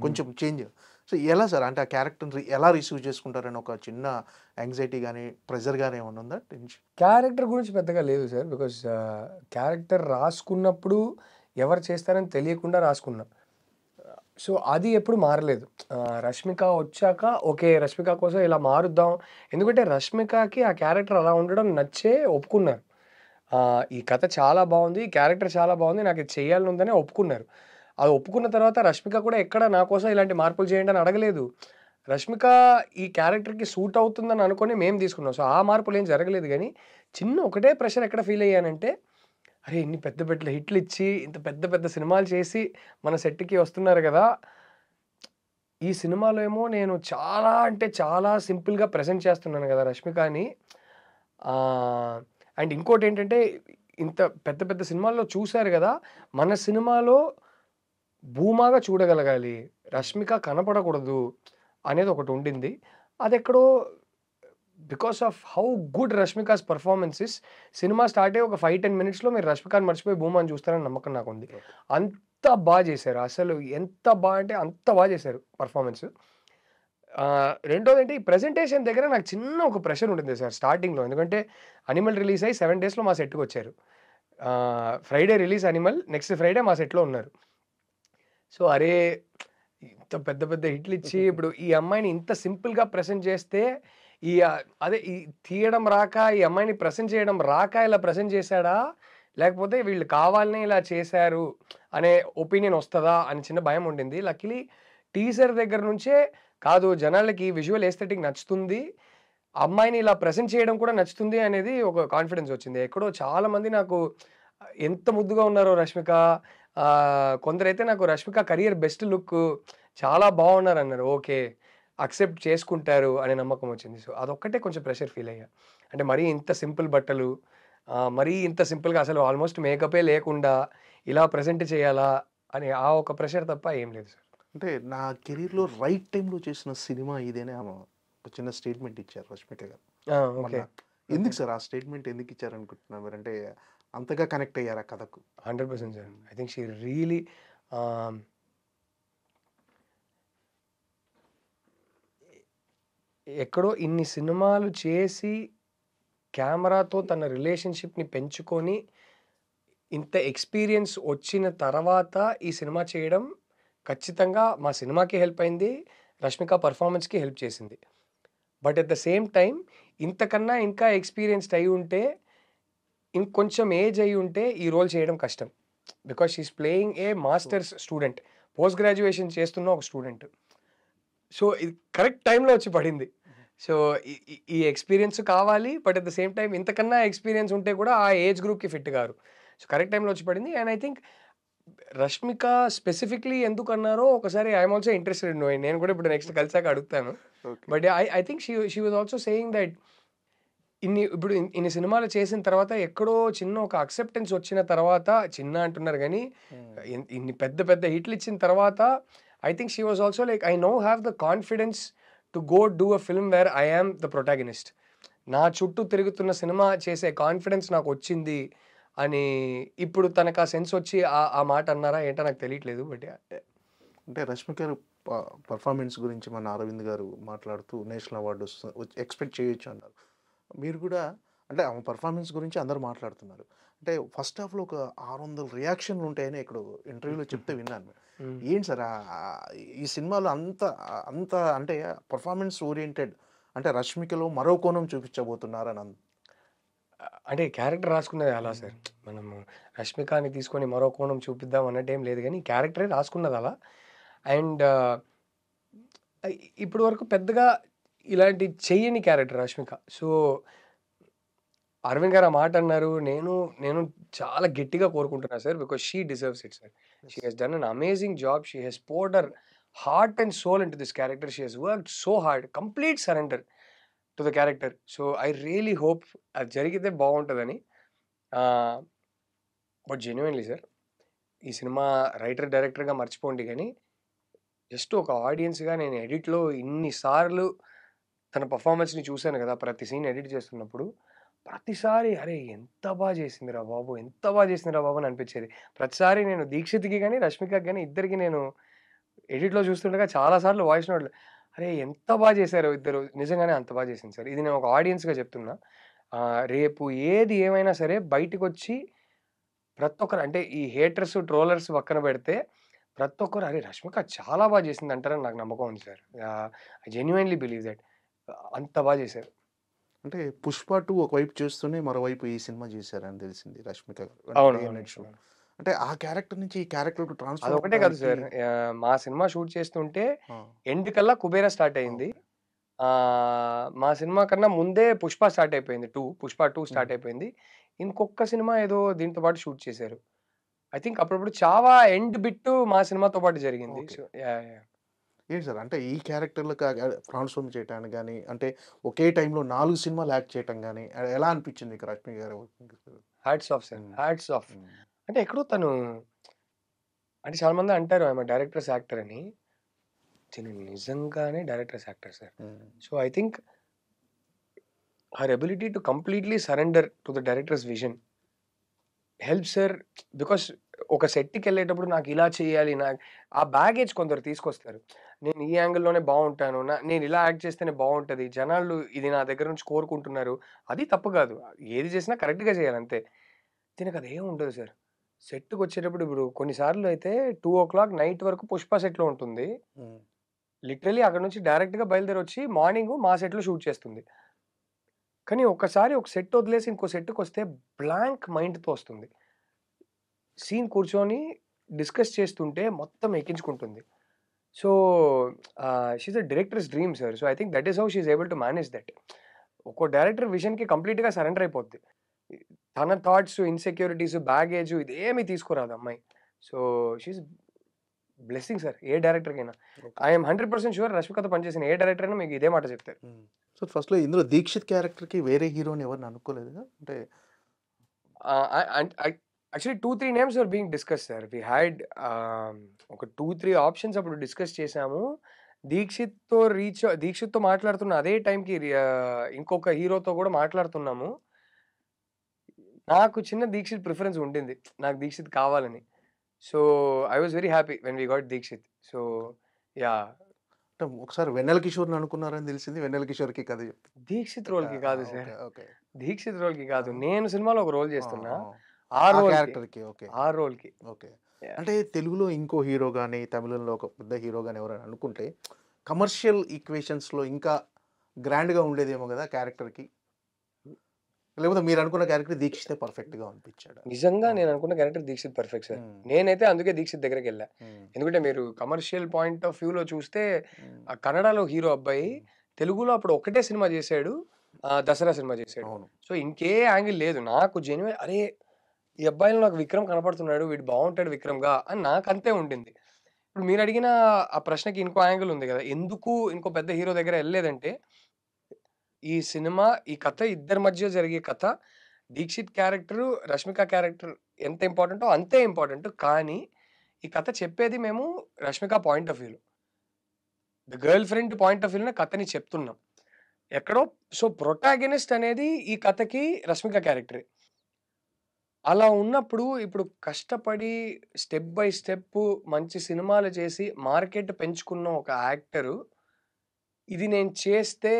కొంచెం చేంజ్. సో, ఎలా సార్ అంటే ఆ క్యారెక్టర్‌ని ఎలా రిసీవ్ చేసుకుంటారని ఒక చిన్న యాంగ్జైటీ గాని, ప్రెషర్ గాని ఏమన్నా ఉందా? టెన్షన్? క్యారెక్టర్ గురించి పెద్దగా లేదు సార్. బికాజ్ క్యారెక్టర్ రాసుకున్నప్పుడు ఎవరు చేస్తారని తెలియకుండా రాసుకున్నా. సో, అది ఎప్పుడు మారలేదు. రష్మిక వచ్చాక ఓకే. రష్మిక కోసం ఇలా మారుద్దాం. ఎందుకంటే రష్మికకి ఆ క్యారెక్టర్ అలా ఉండడం నచ్చే ఒప్పుకున్నారు. ఈ కథ చాలా బావుంది. ఈ క్యారెక్టర్ చాలా బావుంది. నాకు ఇది చేయాలని ఉందని ఒప్పుకున్నారు. అది ఒప్పుకున్న తర్వాత రష్మిక కూడా ఎక్కడ నా కోసం ఇలాంటి మార్పులు చేయండి అని అడగలేదు. రష్మిక ఈ క్యారెక్టర్‌కి సూట్ అవుతుందని అనుకోని మేము తీసుకున్నాం. సో, ఆ మార్పులేం జరగలేదు గానీ, చిన్న ఒకటే ప్రెషర్ ఎక్కడ ఫీల్ అయ్యానంటే, అరే! ఇన్ని పెద్ద పెద్ద హిట్లు ఇచ్చి, ఇంత పెద్ద పెద్ద సినిమాలు చేసి మన సెట్‌కి వస్తున్నారు గదా! ఈ సినిమాలో ఏమో నేను చాలా అంటే చాలా సింపుల్‌గా ప్రెజెంట్ చేస్తున్నాను గదా రష్మికని. అండ్ ఇంకోటేంటంటే, ఇంత పెద్ద పెద్ద సినిమాల్లో చూసారు గదా! మన సినిమాలో భూమాగా చూడగలగాలి. రష్మిక కనపడకూడదు అనేది ఒకటుండింది. అదెక్కడో because of how good Rashmika's performance is cinema start అయ్యి ఒక 5-10 మినిట్స్‌లో మీరు రష్మికని మర్చిపోయి భూమాని చూస్తారని నమ్మకం నాకుంది. అంత చేశారు. అసలు ఎంత అంటే అంత చేశారు పెర్ఫార్మన్స్. రెండోదేంటి ఈ ప్రెజెంటేషన్ దగ్గర నాకు చిన్న ఒక ప్రెషర్ ఉండింది సార్ స్టార్టింగ్‌లో. ఎందుకంటే 'అనిమల్' రిలీజ్ అయ్యి 7 డేస్‌లో మా సెట్‌కొచ్చారు. Friday release 'Animal' next Friday మా సెట్‌లో ఉన్నారు. సో, అరే! ఇంత పెద్ద పెద్ద హిట్లు ఇచ్చి ఇప్పుడు ఈ అమ్మాయిని ఇంత సింపుల్‌గా ప్రెజెంట్ చేస్తే అదే ఈ తీయడం రాక, ఈ అమ్మాయిని ప్రెజెంట్ చేయడం రాక ఇలా ప్రెజెంట్ చేశాడా? లేకపోతే వీళ్ళు కావాలనే ఇలా చేశారు అనే ఒపీనియన్ వస్తదా? అని చిన్న భయం ఉండింది. లక్కీలీ టీజర్ దగ్గర నుంచే కాదు జనాలకి విజువల్ ఎస్థెటిక్ నచ్చుతుంది. అమ్మాయిని ఇలా ప్రెజెంట్ చేయడం కూడా నచ్చుతుంది అనేది ఒక కాన్ఫిడెన్స్ వచ్చింది. ఎక్కడో చాలామంది నాకు ఎంత ముద్దుగా ఉన్నారో రష్మిక. కొందరైతే నాకు రష్మిక కెరియర్ బెస్ట్ లుక్ చాలా బాగున్నారన్నారు. ఓకే. అక్సెప్ట్ చేసుకుంటారు అనే నమ్మకం వచ్చింది. సో, అదొక్కటే కొంచెం ప్రెషర్ ఫీల్ అయ్యా. అంటే మరీ ఇంత సింపుల్ బట్టలు, మరీ ఇంత సింపుల్‌గా అసలు ఆల్మోస్ట్ మేకపే లేకుండా ఇలా ప్రెజెంట్ చేయాలా అని ఆ ఒక ప్రెషర్ తప్ప ఏం లేదు సార్. అంటే నా కెరీర్‌లో రైట్ టైమ్‌లో చేసిన సినిమా ఇదేనే ఆమె ఒక చిన్న స్టేట్మెంట్ ఇచ్చారు రష్మిక గారు. ఓకే. ఎందుకు సార్ ఆ స్టేట్మెంట్ ఎందుకు ఇచ్చారనుకుంటున్నారు మీరంటే అంతగా కనెక్ట్ అయ్యారా కథకు? 100% sir. I think she really ఎక్కడో ఇన్ని సినిమాలు చేసి కెమెరాతో తన రిలేషన్‌షిప్‌ని పెంచుకొని ఇంత ఎక్స్‌పీరియన్స్ వచ్చిన తర్వాత ఈ సినిమా చేయడం ఖచ్చితంగా మా సినిమాకి హెల్ప్ అయింది. రష్మిక పెర్ఫార్మన్స్‌కి హెల్ప్ చేసింది. But at the same time ఇంతకన్నా ఇంకా ఎక్స్‌పీరియన్స్‌డ్ అయ్యి ఉంటే, ఇంకొంచెం ఏజ్ అయ్యి ఉంటే ఈ రోల్ చేయడం కష్టం. Because she is playing a masters student. Post graduation చేస్తున్న ఒక స్టూడెంట్. సో, ఇది కరెక్ట్ టైమ్‌లో వచ్చి పడింది. సో, ఈ ఎక్స్‌పీరియన్స్ కావాలి. But at the same time ఇంతకన్నా ఎక్స్‌పీరియన్స్ ఉంటే కూడా ఆ ఏజ్ గ్రూప్‌కి ఫిట్ గారు. సో, కరెక్ట్ టైమ్‌లో వచ్చి పడింది. And I think Rashmika specifically ఎందుకు అన్నారో ఒకసారి I'm also interested in knowing. నేను కూడా ఇప్పుడు నెక్స్ట్ కలిసాక అడుగుతాను. Okay. But I think she was also saying that ఇన్ని సినిమాలు చేసిన తర్వాత ఎక్కడో చిన్న ఒక అక్సెప్టెన్స్ వచ్చిన తర్వాత, చిన్న అంటున్నారు కానీ ఇన్ని పెద్ద పెద్ద హిట్లు ఇచ్చిన తర్వాత I think she was also like I know have the confidence to go do a film where I am the protagonist. నా చుట్టూ తిరుగుతున్న సినిమా చేసే కాన్ఫిడెన్స్ నాకు వచ్చింది అని ఇప్పుడు తనకు ఆ సెన్స్ వచ్చి ఆ మాట అన్నారా ఏంటో నాకు తెలియట్లేదు. బట్ అంటే రష్మిక గారు పర్ఫార్మెన్స్ గురించి మన అరవింద్ గారు మాట్లాడుతూ నేషనల్ అవార్డు ఎక్స్పెక్ట్ చేయొచ్చు అన్నారు. మీరు కూడా అంటే ఆమె పర్ఫార్మెన్స్ గురించి అందరూ మాట్లాడుతున్నారు. అంటే ఫస్ట్ హాఫ్లో ఒక 600 రియాక్షన్లు ఉంటాయని ఇక్కడ ఇంటర్వ్యూలో చెప్తే విన్నాను. ఏంటి సార్ ఈ సినిమాలో అంత అంత అంటే పర్ఫార్మెన్స్ ఓరియంటెడ్, అంటే రష్మికలో మరో కోణం చూపించబోతున్నారని అంటే క్యారెక్టర్ రాసుకున్నది అలా సార్. మనము రష్మికని తీసుకొని మరో కోణం చూపిద్దాం అన్నట్టు ఏం లేదు కానీ క్యారెక్టరే రాసుకున్నది అలా. అండ్ ఇప్పటి వరకు పెద్దగా ఇలాంటి చెయ్యని క్యారెక్టర్ రష్మిక. సో అరవింద్ గారు ఆ మాట అన్నారు. నేను చాలా గట్టిగా కోరుకుంటున్నా sir, because she deserves it sir. She has done an amazing job. She has poured her heart and soul into this character. She has worked so hard, complete surrender to the character. So I really hope అది జరిగితే బాగుంటుందని. But genuinely sir, ఈ cinema writer డైరెక్టర్గా మర్చిపోండి కానీ just ఒక ఆడియన్స్గా నేను ఎడిట్లో ఇన్నిసార్లు తన పర్ఫార్మెన్స్ని చూశాను కదా. ప్రతి సీన్ ఎడిట్ చేస్తున్నప్పుడు ప్రతిసారి అరే ఎంత బాగా చేసిందిరా బాబు, ఎంత బాగా చేసిందిరా బాబు అని అనిపించేది. ప్రతిసారి నేను దీక్షిత్కి కానీ రష్మికకి కానీ ఇద్దరికి నేను ఎడిట్లో చూస్తుండగా చాలాసార్లు వాయిస్ నోట్లు అరే ఎంత బాగా చేశారు ఇద్దరు, నిజంగానే అంత బాగా చేసింది సార్. ఇది నేను ఒక ఆడియన్స్గా చెప్తున్నా. రేపు ఏది ఏమైనా సరే బయటకు వచ్చి ప్రతి ఒక్కరు, అంటే ఈ హేటర్స్ ట్రోలర్స్ పక్కన పెడితే ప్రతి ఒక్కరు అరే రష్మిక చాలా బాగా చేసింది అంటారని నాకు నమ్మకం ఉంది sir. I genuinely believe that అంత బాగా చేశారు. అంటే పుష్ప 2 ఒకవైపు చేస్తూనే మరోవైపు ఈ సినిమా చేశారని తెలిసింది రష్మిక గారు. అవును. అంటే ఆ క్యారెక్టర్ నుంచి ఈ క్యారెక్టర్ ట్రాన్స్ఫర్ అదొకటే కాదు సార్, మా సినిమా షూట్ చేస్తుంటే ఎండ్ కల్లా కుబేరా స్టార్ట్ అయింది. మా సినిమా కన్నా ముందే పుష్ప స్టార్ట్ అయిపోయింది. పుష్ప 2 స్టార్ట్ అయిపోయింది. ఇంకొక సినిమా ఏదో దీంతో పాటు షూట్ చేశారు. ఐ థింక్ అప్పుడప్పుడు చావా ఎండ్ బిట్ మా సినిమాతో పాటు జరిగింది. ఏంటి సార్ అంటే ఈ క్యారెక్టర్లకు ట్రాన్స్ఫార్మ్ చేయడానికి కానీ, అంటే ఒకే టైంలో 4 సినిమాలు యాక్ట్ చేయటం కానీ ఎలా అనిపించింది మీకు రష్మిక గారు? Hats off sir, hats off. అంటే ఎక్కడో తను, అంటే చాలా మంది అంటారు ఆమె డైరెక్టర్స్ యాక్టర్ అని, తిను నిజంగానే directors actor sir. So I think her ability to completely surrender to the directors vision help sir. Because ఒక సెట్కి వెళ్ళేటప్పుడు నాకు ఇలా చేయాలి, నాకు ఆ బ్యాగేజ్ కొందరు తీసుకొస్తారు. నేను ఈ యాంగిల్లోనే బాగుంటాను, నేను ఇలా యాక్ట్ చేస్తేనే బాగుంటుంది, జనాలు ఇది నా దగ్గర నుంచి కోరుకుంటున్నారు. అది తప్పు కాదు, ఏది చేసినా కరెక్ట్గా చేయాలి అంతే. దీనికి అది ఏమి ఉండదు సార్. సెట్కి వచ్చేటప్పుడు ఇప్పుడు కొన్నిసార్లు అయితే 2 o'clock నైట్ వరకు పుష్ప సెట్లో ఉంటుంది. లిటరలీ అక్కడ నుంచి డైరెక్ట్గా బయలుదేరి వచ్చి మార్నింగ్ మా సెట్లో షూట్ చేస్తుంది. కానీ ఒక్కసారి ఒక సెట్ వదిలేసి ఇంకో సెట్కి వస్తే బ్లాంక్ మైండ్తో వస్తుంది. సీన్ కూర్చొని డిస్కస్ చేస్తుంటే మొత్తం ఎక్కించుకుంటుంది. So she's a director's dream sir. So I think that is how she's able to manage that. ఒక డైరెక్టర్ విజన్కి కంప్లీట్గా సరెండర్ అయిపోద్ది. తన థాట్స్, ఇన్సెక్యూరిటీస్, బ్యాగేజ్ ఇదేమీ తీసుకురాదు అమ్మాయి. సో షీఈస్ బ్లెస్సింగ్ సార్ ఏ డైరెక్టర్కైనా. ఐఎమ్ 100% షూర్ రష్మికతో పనిచేసిన ఏ డైరెక్టర్ అయినా మీకు ఇదే మాట చెప్తారు. సో ఫస్ట్లో ఇందులో దీక్షిత్ క్యారెక్టర్కి వేరే హీరోని ఎవరిని అనుకోలేదు అంటే actually 2-3 names are being discuss sir. We had ఒక 2-3 ఆప్షన్స్ అప్పుడు డిస్కస్ చేసాము. దీక్షిత్తో మాట్లాడుతున్న అదే టైంకి ఇంకొక హీరోతో కూడా మాట్లాడుతున్నాము. నాకు చిన్న దీక్షిత్ ప్రిఫరెన్స్ ఉండింది, నాకు దీక్షిత్ కావాలని. So I was very happy when we got Deekshith. So yeah, అంటే ఒకసారి వెన్నెల కిషోర్ని అనుకున్నారని తెలిసింది. వెన్నెల కిషోర్కి కథ దీక్షిత్ రోల్కి కాదు సార్, దీక్షిత్ రోల్కి కాదు. నేను సినిమాలో ఒక రోల్ చేస్తున్నా, ఆ క్యారెక్టర్కి. ఆ రోల్కి. ఓకే. అంటే తెలుగులో ఇంకో హీరో కానీ, తమిళంలో ఒక పెద్ద హీరో కానీ ఎవరైనా అనుకుంటే కమర్షియల్ ఈక్వేషన్స్లో ఇంకా గ్రాండ్గా ఉండేదేమో కదా క్యారెక్టర్కి, లేకపోతే మీరు అనుకున్న క్యారెక్టర్ దీక్షిత్ పర్ఫెక్ట్గా అనిపించాడు? నిజంగా నేను అనుకున్న క్యారెక్టర్ దీక్షిత్ పర్ఫెక్ట్ సార్. నేనైతే అందుకే దీక్షిత్ దగ్గరికి వెళ్ళా. ఎందుకంటే మీరు కమర్షియల్ పాయింట్ ఆఫ్ వ్యూలో చూస్తే ఆ కన్నడలో హీరో అబ్బాయి తెలుగులో అప్పుడు ఒకటే సినిమా చేశాడు, దసరా సినిమా చేశాడు. సో ఇంకే యాంగిల్ లేదు. నాకు జెన్యున్ అరే ఈ అబ్బాయిలో నాకు విక్రమ్ కనపడుతున్నాడు, వీడు బాగుంటాడు విక్రమ్గా అని నాకు అంతే ఉండింది. ఇప్పుడు మీరు అడిగిన ఆ ప్రశ్నకి ఇంకో యాంగిల్ ఉంది కదా, ఎందుకు ఇంకో పెద్ద హీరో దగ్గర వెళ్ళలేదంటే, ఈ సినిమా ఈ కథ ఇద్దరి మధ్య జరిగే కథ. దీక్షిత్ క్యారెక్టర్, రష్మిక క్యారెక్టర్ ఎంత ఇంపార్టెంటో అంతే ఇంపార్టెంట్. కానీ ఈ కథ చెప్పేది మేము రష్మిక పాయింట్ ఆఫ్ వ్యూలో, the girlfriend point of వ్యూలోనే కథని చెప్తున్నాం ఎక్కడో. సో ప్రొటాగనిస్ట్ అనేది ఈ కథకి రష్మిక క్యారెక్టరే. అలా ఉన్నప్పుడు ఇప్పుడు కష్టపడి స్టెప్ బై స్టెప్ మంచి సినిమాలు చేసి మార్కెట్ పెంచుకున్న ఒక యాక్టరు, ఇది నేను చేస్తే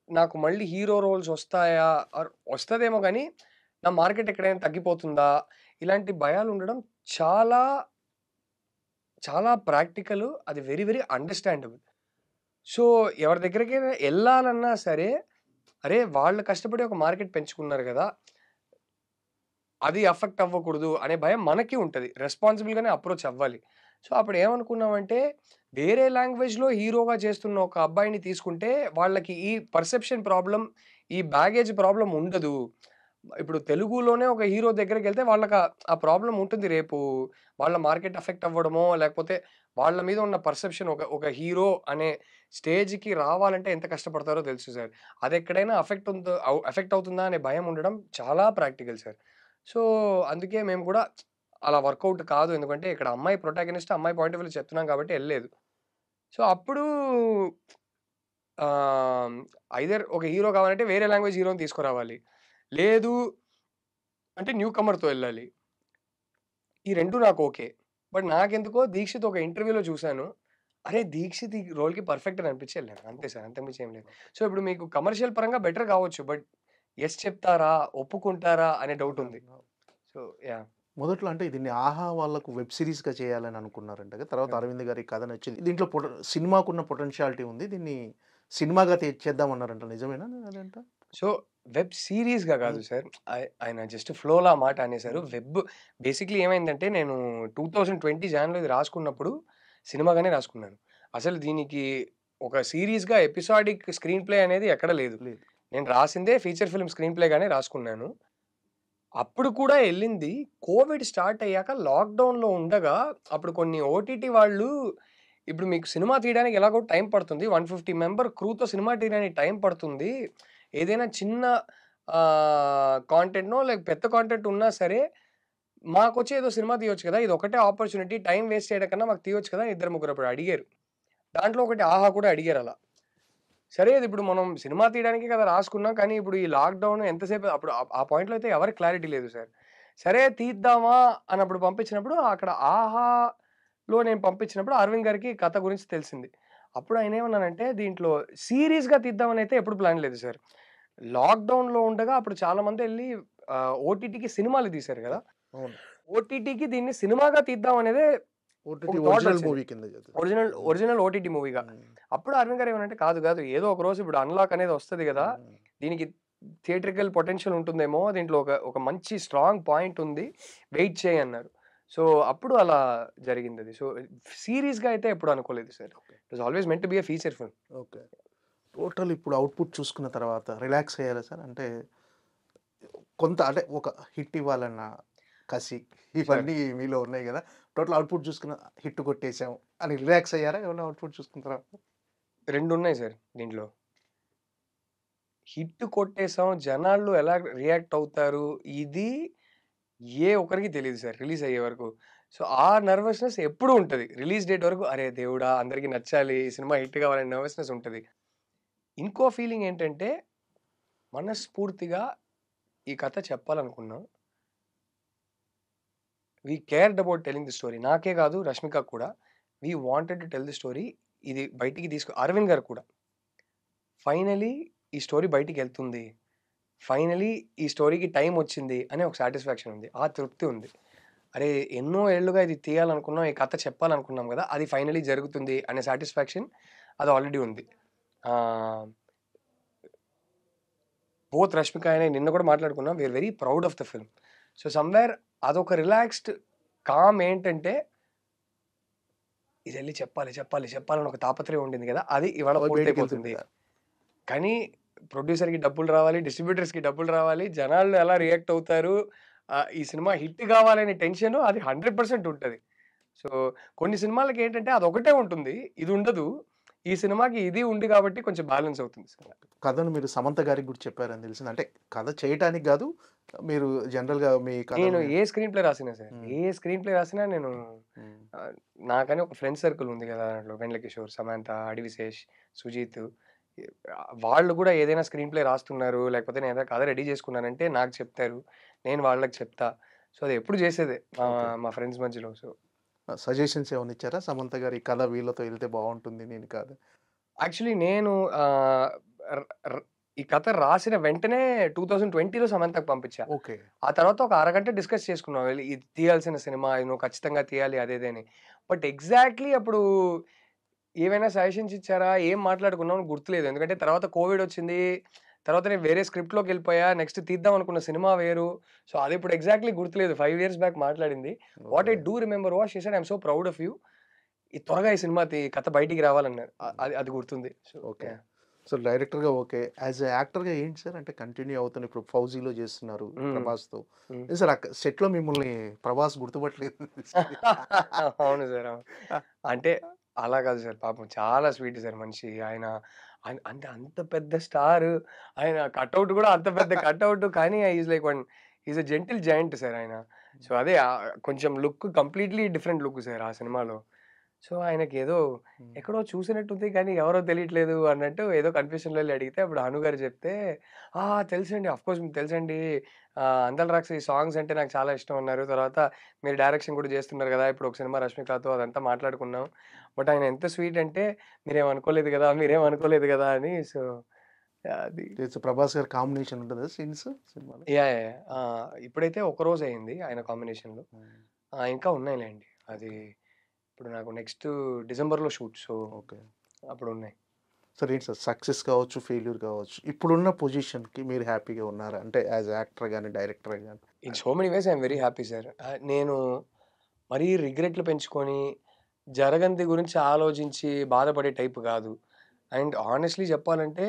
నాకు మళ్ళీ హీరో రోల్స్ వస్తాయా, ఆర్ వస్తదేమో కానీ నా మార్కెట్ ఎక్కడైనా తగ్గిపోతుందా, ఇలాంటి భయాలు ఉండడం చాలా చాలా ప్రాక్టికల్. అది వెరీ వెరీ అండర్స్టాండబుల్. సో ఎవరి దగ్గరికైనా వెళ్ళాలన్నా సరే, అరే వాళ్ళు కష్టపడి ఒక మార్కెట్ పెంచుకున్నారు కదా, అది అఫెక్ట్ అవ్వకూడదు అనే భయం మనకి ఉంటది. రెస్పాన్సిబుల్‌గానే అప్రోచ్ అవ్వాలి. సో అప్పుడు ఏమనుకున్నామంటే, వేరే లాంగ్వేజ్‌లో హీరోగా చేస్తున్న ఒక అబ్బాయిని తీసుకుంటే వాళ్ళకి ఈ పర్సెప్షన్ ప్రాబ్లమ్, ఈ బ్యాగేజ్ ప్రాబ్లమ్ ఉండదు. ఇప్పుడు తెలుగులోనే ఒక హీరో దగ్గరికెళ్తే వాళ్ళకి ఆ ప్రాబ్లమ్ ఉంటుంది. రేపు వాళ్ళ మార్కెట్ అఫెక్ట్ అవ్వడమో, లేకపోతే వాళ్ళ మీద ఉన్న పర్సెప్షన్ ఒక హీరో అనే స్టేజ్‌కి రావాలంటే ఎంత కష్టపడతారో తెలుసు సార్. అదెక్కడైనా అఫెక్ట్ అవుతుందా అనే భయం ఉండడం చాలా ప్రాక్టికల్ సార్. సో అందుకే మేము కూడా అలా వర్కౌట్ కాదు. ఎందుకంటే ఇక్కడ అమ్మాయి ప్రొటాగనిస్ట్, అమ్మాయి పాయింట్ ఆఫ్ వ్యూలో చెప్తున్నాం కాబట్టి ఎళ్ళలేదు. సో అప్పుడు ఐదర్ ఒక హీరో కావాలంటే వేరే లాంగ్వేజ్ హీరోని తీసుకురావాలి. లేదు అంటే న్యూ కమర్‌తో ఎళ్ళాలి. ఈ 2 నాకు ఓకే. బట్ నాకెందుకో దీక్షిత్ ఒక ఇంటర్వ్యూలో చూసాను. అరే! దీక్షిత్ ఈ రోల్‌కి పర్ఫెక్ట్ అని అనిపించి ఎళ్ళాను. అంతే సార్. అంతకు మించి ఏం లేదు. సో ఇప్పుడు మీకు కమర్షియల్ పరంగా బెటర్ కావచ్చు. బట్ యెస్ చెప్తారా? ఒప్పుకుంటారా? అనే డౌట్ ఉంది. So yeah! మొదట్లో అంటే దీన్ని 'ఆహా' వాళ్ళకు వెబ్ సీరీస్‌గా చేయాలని అనుకున్నారంట కదా! తర్వాత యాహ్! అరవింద్ గారికి కథ నచ్చింది. దీంట్లో సినిమాకున్న పొటెన్షియాలిటీ ఉంది. దీన్ని సినిమాగా చేద్దామన్నారంట. నిజమేనా అదంట? సో వెబ్ సీరీస్‌గా కాదు సార్. ఆయన జస్ట్ ఫ్లోలో ఆ మాట అనేసారు. బేసిక్‌లీ ఏమైందంటే నేను 2020 జాన్‌లో ఇది రాసుకున్నప్పుడు సినిమాగానే రాసుకున్నాను. అసలు దీనికి ఒక సీరీస్‌గా ఎపిసోడిక్ స్క్రీన్ ప్లే అనేది ఎక్కడ లేదు. లేదు. నేను రాసిందే ఫీచర్ ఫిల్మ్ స్క్రీన్ ప్లేగానే రాసుకున్నాను. అప్పుడు కూడా ఎళ్ళింది కోవిడ్ స్టార్ట్ అయ్యాక లాక్‌డౌన్‌లో ఉండగా, అప్పుడు కొన్ని ఓటీటీ వాళ్ళు ఇప్పుడు మీకు సినిమా తీయడానికి ఎలాగో టైం పడుతుంది. 150 మెంబర్ క్రూతో సినిమా తీయడానికి టైం పడుతుంది. ఏదైనా చిన్న కాంటెంట్‌నో లేక పెద్ద కాంటెంట్ ఉన్నా సరే, మాకొచ్చి ఏదో సినిమా తీయొచ్చు కదా! ఇదొక్కటే ఆపర్చునిటీ, టైం వేస్ట్ చేయడం కన్నా మాకు తీయొచ్చు కదా! అని ఇద్దరు ముగ్గురు అప్పుడు అడిగారు. దాంట్లో ఒకటి 'ఆహా' కూడా అడిగారలా. సరే అది ఇప్పుడు మనం సినిమా తీయడానికే కదా రాసుకున్నాం. కానీ ఇప్పుడు ఈ లాక్‌డౌన్ ఎంతసేపు అప్పుడు ఆ పాయింట్‌లో అయితే ఎవరికీ క్లారిటీ లేదు సార్. సరే తీద్దామా అన్నప్పుడు పంపించినప్పుడు అక్కడ 'ఆహాలో' నేను పంపించినప్పుడు అరవింద్ గారికి కథ గురించి తెలిసింది. అప్పుడు ఆయనేమన్నారంటే దీంట్లో సీరీస్‌గా తీద్దామనైతే ఎప్పుడు ప్లాన్ లేదు సార్. లాక్‌డౌన్‌లో ఉండగా అప్పుడు చాలా మందెళ్లి ఓటీటీకి సినిమాలు తీశారు గదా! అవును. ఓటీటీకి దీన్ని సినిమాగా తీద్దాం అనేదే ఒక ఓటీటీ థాట్ ఒరిజినల్ వచ్చింది. మూవీ కింద చేద్దాం. ఒరిజినల్ ఓటీటీ మూవీగా. హ్మ్. అప్పుడు అరవింద్ గారు ఏమనంటే కాదు కాదు ఏదో ఒక రోజు ఇప్పుడు అన్‌లాక్ అనేది వస్తది గదా! హ్మ్. దీనికి థియేట్రికల్ పొటెన్షియల్ ఉంటుందేమో. దీంట్లో ఒక మంచి స్ట్రాంగ్ పాయింట్ ఉంది. వెయిట్ చెయి అన్నారు. సో అప్పుడు అలా జరిగిందది. సో సీరీస్‌గా అయితే ఎప్పుడు అనుకోలేదు sir. It was always meant to be a feature film. Okay. Total ఇప్పుడు అవుట్‌పుట్ చూసుకున్న తర్వాత రిలాక్స్ అయ్యారా సార్? అంటే కొంత అంటే ఒక హిట్ ఇవ్వాలన్న కసి సార్ ఇవన్నీ మీలో ఉన్నాయి గదా! టోటల్ అవుట్‌పుట్ చూసుకున్న హిట్ కొట్టేసాం అని రిలాక్స్ అయ్యారా? ఏమన్నా అవుట్‌పుట్ చూసుకున్న తర్వాత? 2 ఉన్నాయి సార్ దీంట్లో. హిట్ కొట్టేసాం. జనాలు ఎలా రియాక్ట్ అవుతారు? ఇది ఏ ఒక్కరికి తెలీదు సార్ రిలీజ్ అయ్యే వరకు. సో, ఆ నర్వస్‌నెస్ ఎప్పుడూ ఉంటది. రిలీజ్ డేట్ వరకు అరే దేవుడా! అందరికి నచ్చాలి. ఈ సినిమా హిట్ కావాలనే నర్వస్‌నెస్ ఉంటది. ఇంకో ఫీలింగ్ ఏంటంటే, మనస్ఫూర్తిగా ఈ కథ చెప్పాలనుకున్నాం. We cared about telling the story. నాకే కాదు రష్మికకి కూడా. We wanted to tell the story. ఇది బయటికి అరవింద్ గారు కూడా. ఫైనల్లీ ఈ స్టోరీ బయటికెళ్తుంది. ఫైనల్లీ ఈ స్టోరీకి టైమ్ వచ్చింది అనే ఒక సాటిస్ఫాక్షన్ ఉంది. ఆ తృప్తి ఉంది. అరే! ఎన్నో ఏళ్లుగా ఇది తీయాలనుకున్నాం. ఈ కథ చెప్పాలనుకున్నాం గదా! అది ఫైనల్లీ జరుగుతుంది అనే సాటిస్ఫాక్షన్ అది ఆల్రెడీ ఉంది. ఆహ్, బోత్ రష్మిక అండ్ I నిన్న కూడా మాట్లాడుకున్నాం. We are very proud of the film. So, somewhere అదొక రిలాక్స్డ్ కామ్ ఏంటంటే ఇదెళ్లి చెప్పాలని ఒక తాపత్రయం ఉండింది గదా! అది ఇవాళ అవి పూర్తయిపోతుంది. బయటికెళ్తుందా? కానీ ప్రొడ్యూసర్‌కి డబ్బులు రావాలి, డిస్ట్రిబ్యూటర్స్‌కి డబ్బులు రావాలి, జనాలు ఎలా రియాక్ట్ అవుతారు ఈ సినిమా హిట్ కావాలనే టెన్షన్ అది 100% ఉంటది. సో, కొన్ని సినిమాలకి ఏంటంటే అదొకటే ఉంటుంది. ఇది ఉండదు. ఈ సినిమాకి ఇది ఉంది కాబట్టి కొంచెం బ్యాలెన్స్ అవుతుంది సినిమా. కథను మీరు సమంత గారికి కూడా చెప్పారని తెలిసింది. అంటే కథ చేయటానికి గాదు, మీరు జనరల్‌గా మీ నేను కథని ఏ స్క్రీన్ ప్లే రాసినా సార్, హ్మ్. ఏ స్క్రీన్ ప్లే రాసినా నేను హ్మ్. నాకని ఒక ఫ్రెండ్ సర్కిల్ ఉంది కదా! దాంట్లో వెన్నెల కిషోర్, సమంత, అడివిశేష్, సుజీత్ వాళ్ళు కూడా ఏదైనా స్క్రీన్ ప్లే రాస్తున్నారు, లేకపోతే నేను ఏదైనా కథ రెడీ చేసుకున్నానంటే నాకు చెప్తారు. నేను వాళ్ళకి చెప్తా. సో, అది ఎప్పుడు చేసేదే ఓకే. మా ఫ్రెండ్స్ మధ్యలో. సో, సజెషన్స్ ఏమన్నా ఇచ్చారా? సమంత గారు ఈ కథ వీళ్ళతో ఎళ్తే బావుంటుంది నేను కాదు. యాక్చువల్లీ నేను ర్ ర్ ఈ కథ రాసిన వెంటనే 2020లో సమంతకి పంపించా. ఓకే. ఆ తర్వాత ఒక అరగంట డిస్కస్ చేసుకున్నాం. ఇది తీయాల్సిన సినిమా, ఇది నువ్వు ఖచ్చితంగా తీయాలి అది ఇది అని. బట్ ఎగ్జాక్ట్‌లీ అప్పుడు ఏవైనా సజెషన్స్ ఇచ్చారా? ఏం మాట్లాడుకున్నామో గుర్తులేదు. ఎందుకంటే తర్వాత కోవిడొచ్చింది. తర్వాత నేను వేరే స్క్రిప్ట్‌లోకెళ్ళిపోయా. నెక్స్ట్ తీద్దాం అనుకున్న సినిమా వేరు. సో, అదిప్పుడు ఎగ్జాక్ట్‌లీ గుర్తులేదు. 5 ఇయర్స్ బ్యాక్ మాట్లాడింది. What okay. I do remember was she said, "I am so proud of you. త్వరగా ఈ సినిమా కథ బయటికి రావాలన్నారు." అది అది గుర్తుంది. So, okay. యాహ్! సో, డైరెక్టర్‌గా ఓకే. యాస్ ఎ యాక్టర్‌గా ఏంటి సార్? అంటే కంటిన్యూ అవుతున్న ఇప్పుడు 'ఫౌజీలో' చేస్తున్నారు హ్మ్. 'ప్రభాస్‌తో'. హ్మ్. ఏం సార్ సెట్‌లో మిమ్మల్ని 'ప్రభాస్' గుర్తుపట్టలేదు తెలిసింది. అవును సార్. అవును. అంటే అలా కాదు సార్. పాపం చాలా స్వీట్ సార్ మనిషి. ఆయన అంటే అంత పెద్ద స్టారు. ఆయన కటౌట్ కూడా అంత పెద్ద కటౌట్. కానీ is a gentle giant sir ఆయన. సో, అదే కొంచెం look completely different look sir ఆ సినిమాలో. సో, ఆయనకేదో హ్మ్. ఎక్కడో చూసినట్టుంది కానీ ఎవరో తెలియట్లేదు అన్నట్టు ఏదో కన్ఫ్యూషన్‌లో ఎళ్లి అడిగితే అప్పుడు అను గారు చెప్తే, "ఆ! తెలుసండి. ఆఫ్‌కోర్స్ మీకు తెలుసండి. 'అందల రాక్షసి' సాంగ్స్ అంటే నాకు చాలా ఇష్టం" అన్నారు. తర్వాత మీరు డైరెక్షన్ కూడా చేస్తున్నారు కదా! ఇప్పుడు ఒక సినిమా 'రష్మికతో' అదంతా మాట్లాడుకున్నాం. బట్ ఆయన ఎంత స్వీట్ అంటే మీరేమనుకోలేదు గదా! మీరేమనుకోలేదు గదా! అని. సో, అది తెలుసు 'ప్రభాస్' గారి కాంబినేషన్ ఉంటదా సీన్స్ సినిమాలో? యాహ్! యాహ్! ఇప్పుడైతే ఒక్కరోజే అయింది ఆయన కాంబినేషన్‌లో. హ్మ్. ఇంకా ఉన్నాయిలెండి. అది ఓకే. ఇప్పుడు నాకు నెక్స్ట్ డిసెంబర్‌లో షూట్. So, okay. అప్పుడున్నాయి. సార్ ఏంటి సార్ సక్సెస్ కావచ్చు, ఫెయిల్యూర్ కావచ్చు. ఇప్పుడున్న పొజిషన్‌కి మీరు హ్యాపీగా ఉన్నారా? అంటే యాస్ యాక్టర్ గాని, డైరెక్టర్ గాని. In so many ways I'm very happy sir. నేను మరీ రిగ్రెట్‌లు పెంచుకొని, జరగనిది గురించి ఆలోచించి బాధపడే టైప్ గాదు. అండ్ హానెస్ట్‌లీ చెప్పాలంటే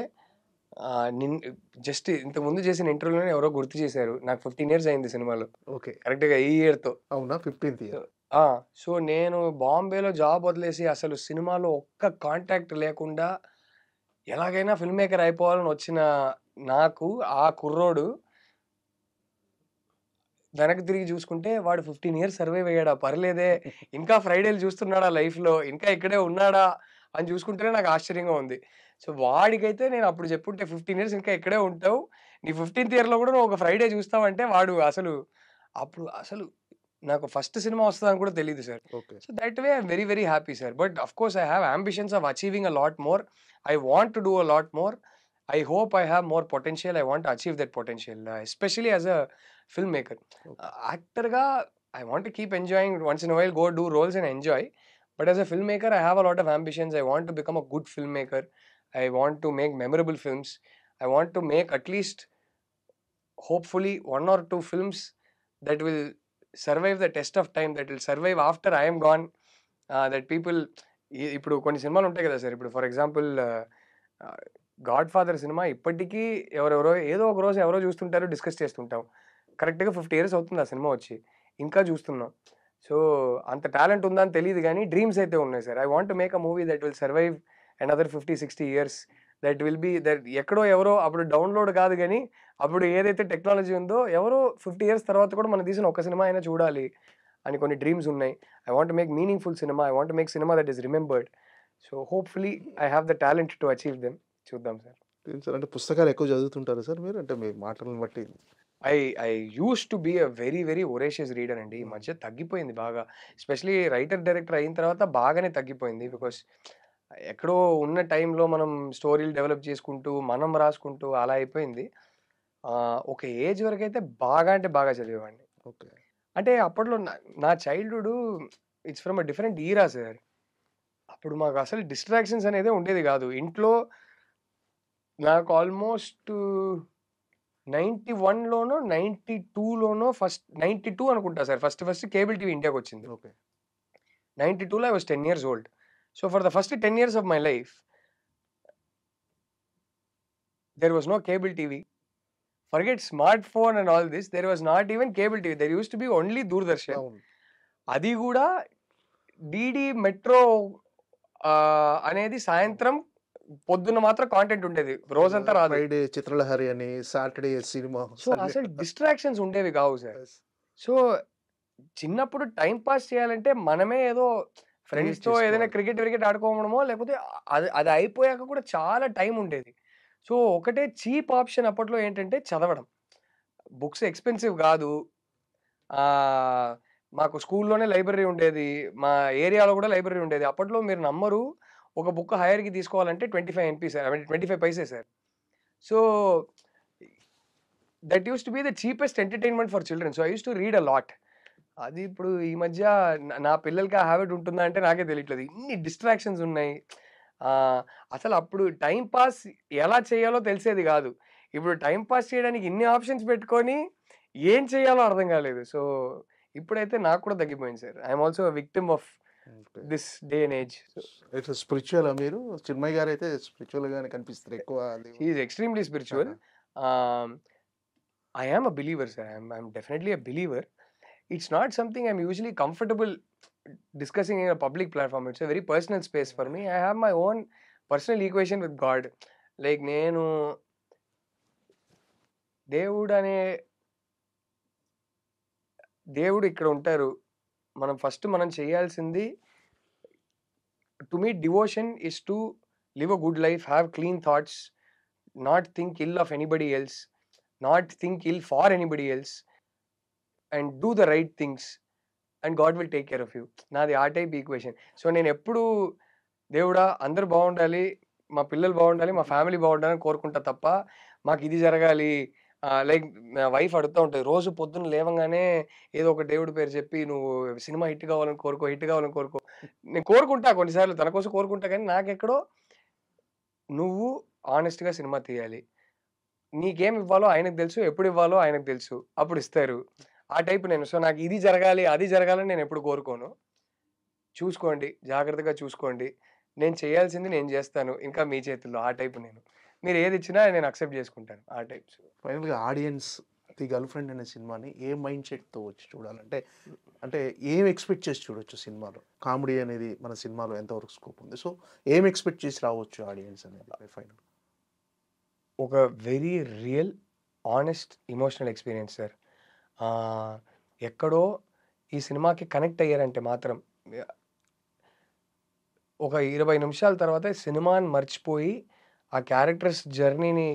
నిన్ జస్ట్ ఇంతకుముందు చేసిన ఇంటర్వ్యూలోనే ఎవరో గుర్తు చేశారు. నాకు 15 ఇయర్స్ అయింది సినిమాలో. ఓకే. కరెక్ట్‌గా ఈ ఇయర్‌తో. అవునా? 15థ్ సో ఇయర్. ఆ! సో, నేను బాంబేలో జాబ్ వదిలేసి అసలు సినిమాలో ఒక్క కాంటాక్ట్ లేకుండా ఎలాగైనా ఫిల్మ్ మేకర్ అయిపోవాలని వచ్చిన నాకు ఆ కుర్రోడు వెనక్కి తిరిగి చూసుకుంటే వాడు 15 ఇయర్స్ సర్వైవ్ అయ్యాడా? పర్లేదే. ఇంకా ఫ్రైడేలు చూస్తున్నాడా లైఫ్‌లో? ఇంకా ఇక్కడే ఉన్నాడా? అని చూసుకుంటేనే నాకు ఆశ్చర్యంగా ఉంది. సో, వాడికైతే నేను అప్పుడు చెప్పుంటే 15 ఇయర్స్ ఇంకా ఇక్కడే ఉంటావు. నీ 15థ్ ఇయర్‌లో కూడా నువ్వు ఒక ఫ్రైడే చూస్తావంటే వాడు అప్పుడు అసలు నాకు ఫస్ట్ సినిమా వస్తదని కూడా తెలీదు sir. Okay. So, that way I'm very, very happy sir. But of course I have ambitions of achieving a lot more. I want to do a lot more. I hope I have more potential. I want to achieve that potential, especially as a filmmaker. Okay. యాక్టర్‌గా I want to keep enjoying once in a while, go do roles and enjoy. But as a filmmaker, I have a lot of ambitions. I want to become a good filmmaker. I want to make memorable films. I want to make at least, hopefully, one or two films that will survive the test of time, that will survive after I am gone. That people ఇప్పుడు కొన్ని సినిమాలు ఉంటాయి కదా sir. ఇప్పుడు for example 'God father' cinema ఇప్పటికీ ఎవరెవరో ఏదో ఒక రోజు ఎవరో చూస్తుంటారు, డిస్కస్ చేస్తుంటాం. కరెక్ట్‌గా 50 ఇయర్స్ అవుతుంది ఆ సినిమా వచ్చి. ఇంకా చూస్తున్నాం. సో, అంత టాలెంట్ ఉందా అని తెలీదు గానీ డ్రీమ్స్ అయితే ఉన్నాయి sir. I want to make a movie that will survive another 50, 60 years. That ఎక్కడో ఎవరో అప్పుడు డౌన్‌లోడ్ కాదు గానీ, అప్పుడు ఏదైతే టెక్నాలజీ ఉందో ఎవరో 50 ఇయర్స్ తర్వాత కూడా మనం తీసిన ఒక సినిమా అయినా చూడాలి అని కొన్ని డ్రీమ్స్ ఉన్నాయి. I want to make meaningful cinema. I want to make cinema that is remembered. So, hopefully I have the talent to achieve them. చూద్దాం సార్. ఏంటి సార్ అంటే పుస్తకాలు ఎక్కువ చదువుతుంటారా సార్ మీరు? అంటే మీ మాటలను బట్టి. I I used to be a very, very voracious reader అండి. ఈ హ్మ్. మధ్య తగ్గిపోయింది బాగా. ఎస్పెషల్లీ రైటర్, డైరెక్టర్ అయిన తర్వాత బాగానే తగ్గిపోయింది. బికాజ్ ఎక్కడో ఉన్న టైంలో మనం స్టోరీలు డెవలప్ చేసుకుంటూ, మనం రాసుకుంటూ అలా అయిపోయింది. ఒక ఏజ్ వరకైతే బాగా అంటే బాగా చదివేవాడిని. ఓకే. అంటే అప్పట్లో నా childhood it's from a different era sir. అప్పుడు మాకు అసలు డిస్ట్రాక్షన్స్ అనేదే ఉండేది గాదు. ఇంట్లో నాకు ఆల్‌మోస్ట్ 91లోనో, 92లోనో ఫస్ట్ 92 అనుకుంటా సార్. ఫస్ట్ కేబుల్ టీవీ ఇండియాకొచ్చింది. ఓకే. 92లో I was 10 years old. So, for the first 10 years of my life there was no cable TV. Forget smartphone and all this, there was not even cable TV, there used to be only Doordarshan. అవును. అది కూడా DD metro అనేది సాయంత్రం పొద్దున్న మాత్రం content ఉండేది, రోజంతా రాదు. ఫ్రైడే చిత్రలహరి అని, సాటర్డే సినిమా. సో అసలు డిస్ట్రాక్షన్స్ ఉండేవి కావు సార్. సో చిన్నప్పుడు టైం పాస్ చేయాలంటే మనమే ఏదో ఫ్రెండ్స్ తో ఏదైనా క్రికెట్ ఆడుకోవడమో, లేకపోతే అది అది అయిపోయాక కూడా చాలా టైం ఉండేది. సో ఒకటే చీప్ ఆప్షన్ అప్పట్లో ఏంటంటే చదవడం. బుక్స్ ఎక్స్పెన్సివ్ కాదు. మాకు స్కూల్లోనే లైబ్రరీ ఉండేది, మా ఏరియాలో కూడా లైబ్రరీ ఉండేది. అప్పట్లో మీరు నమ్మరు, ఒక బుక్ హైయర్కి తీసుకోవాలంటే 25 NP sir, I mean 25 paise sir. So that used to be the cheapest entertainment for children. So I used to read a lot. అది ఇప్పుడు ఈ మధ్య నా పిల్లలకి ఆ హ్యాబిట్ ఉంటుందా అంటే నాకే తెలియట్లేదు. ఇన్ని డిస్ట్రాక్షన్స్ ఉన్నాయి. అసలు అప్పుడు టైం పాస్ ఎలా చేయాలో తెలిసేది కాదు. ఇప్పుడు టైం పాస్ చేయడానికి ఇన్ని ఆప్షన్స్ పెట్టుకొని ఏం చేయాలో అర్థం కాలేదు. సో ఇప్పుడైతే నాకు కూడా తగ్గిపోయింది sir. I'm also victim of this day and age. ఇట్లా స్పిరిచువల్ మీరు చిన్మయ్ గారు అయితే స్పిరిచువల్ గానే కనిపిస్తారు ఎక్కువ. He's extremely spiritual. I am a believer sir. I'm definitely a believer. It's not something I'm usually comfortable discussing in a public platform. It's a very personal space for me. I have my own personal equation with God. Like నేను దేవుడు ఇక్కడ ఉంటారు. మనం చేయాల్సింది, to me devotion is to live a good life, have clean thoughts, not think ill of anybody else, not think ill for anybody else, and do the right things, and God will take care of you. నాది ఆ type equation. So నేను ఎప్పుడు దేవుడా అందరు బాగుండాలి, మా పిల్లలు బాగుండాలి, మా ఫ్యామిలీ బాగుండాలని కోరుకుంటా తప్ప మాకు ఇది జరగాలి. లైక్ నా వైఫ్ అడుగుతూ ఉంటుంది, రోజు పొద్దున్న లేవగానే ఏదో ఒక దేవుడి పేరు చెప్పి నువ్వు సినిమా హిట్ కావాలని కోరుకో. నేను కోరుకుంటా కొన్నిసార్లు, తన కోసం కోరుకుంటా, కానీ నాకెక్కడో నువ్వు ఆనెస్ట్గా సినిమా తీయాలి, నీకేం ఇవ్వాలో ఆయనకు తెలుసు, ఎప్పుడు ఇవ్వాలో ఆయనకు తెలుసు, అప్పుడు ఇస్తారు. ఆ టైప్ నేను. సో నాకు ఇది జరగాలి అది జరగాలని నేను ఎప్పుడు కోరుకోను. చూసుకోండి, జాగ్రత్తగా చూసుకోండి, నేను చేయాల్సింది నేను చేస్తాను, ఇంకా మీ చేతుల్లో. ఆ టైప్ నేను. మీరు ఏది ఇచ్చినా నేను అక్సెప్ట్ చేసుకుంటాను. ఆ టైప్స్. ఫైనల్గా ఆడియన్స్ ది గర్ల్ ఫ్రెండ్ అనే సినిమాని ఏ మైండ్ సెట్తో వచ్చి చూడాలంటే, అంటే ఏం ఎక్స్పెక్ట్ చేసి చూడొచ్చు సినిమాలో? కామెడీ అనేది మన సినిమాలో ఎంతవరకు స్కోప్ ఉంది? సో ఏం ఎక్స్పెక్ట్ చేసి రావచ్చు ఆడియన్స్ అనేది ఫైనల్? ఒక very real, honest, emotional experience sir. ఎక్కడో ఈ సినిమాకి కనెక్ట్ అయ్యారంటే మాత్రం ఒక 20 నిమిషాల తర్వాత సినిమాని మర్చిపోయి ఆ క్యారెక్టర్స్ జర్నీని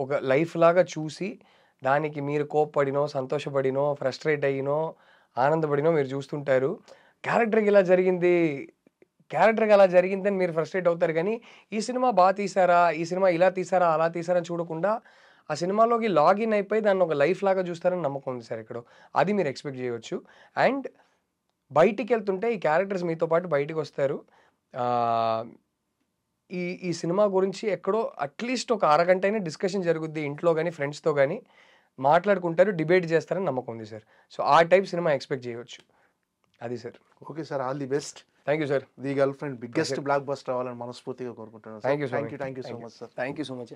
ఒక లైఫ్ లాగా చూసి దానికి మీరు కోప్పడినో, సంతోషపడినో, ఫ్రస్ట్రేట్ అయినో, ఆనందపడినో మీరు చూస్తుంటారు. క్యారెక్టర్కి అలా జరిగిందని మీరు ఫ్రస్ట్రేట్ అవుతారు. కానీ ఈ సినిమా బాగా తీసారా, ఈ సినిమా ఇలా తీసారా, అలా తీసారా అని చూడకుండా ఆ సినిమాలోకి లాగిన్ అయిపోయి దాన్ని ఒక లైఫ్ లాగా చూస్తారని నమ్మకం ఉంది సార్ ఇక్కడ. అది మీరు ఎక్స్పెక్ట్ చేయవచ్చు. అండ్ బయటికి వెళ్తుంటే ఈ క్యారెక్టర్స్ మీతో పాటు బయటికి వస్తారు. ఈ సినిమా గురించి ఎక్కడో అట్లీస్ట్ ఒక అరగంట అయినా డిస్కషన్ జరుగుద్ది ఇంట్లో కానీ ఫ్రెండ్స్తో కానీ, మాట్లాడుకుంటారు, డిబేట్ చేస్తారని నమ్మకం ఉంది సార్. సో ఆ టైప్ సినిమా ఎక్స్పెక్ట్ చేయవచ్చు. అది sir. Okay sir, all the best. Thank you sir. The girl friend biggest block buster అవ్వాలని మనస్ఫూర్తిగా కోరుకుంటున్నాను. Thank you so much sir. Thank you so much.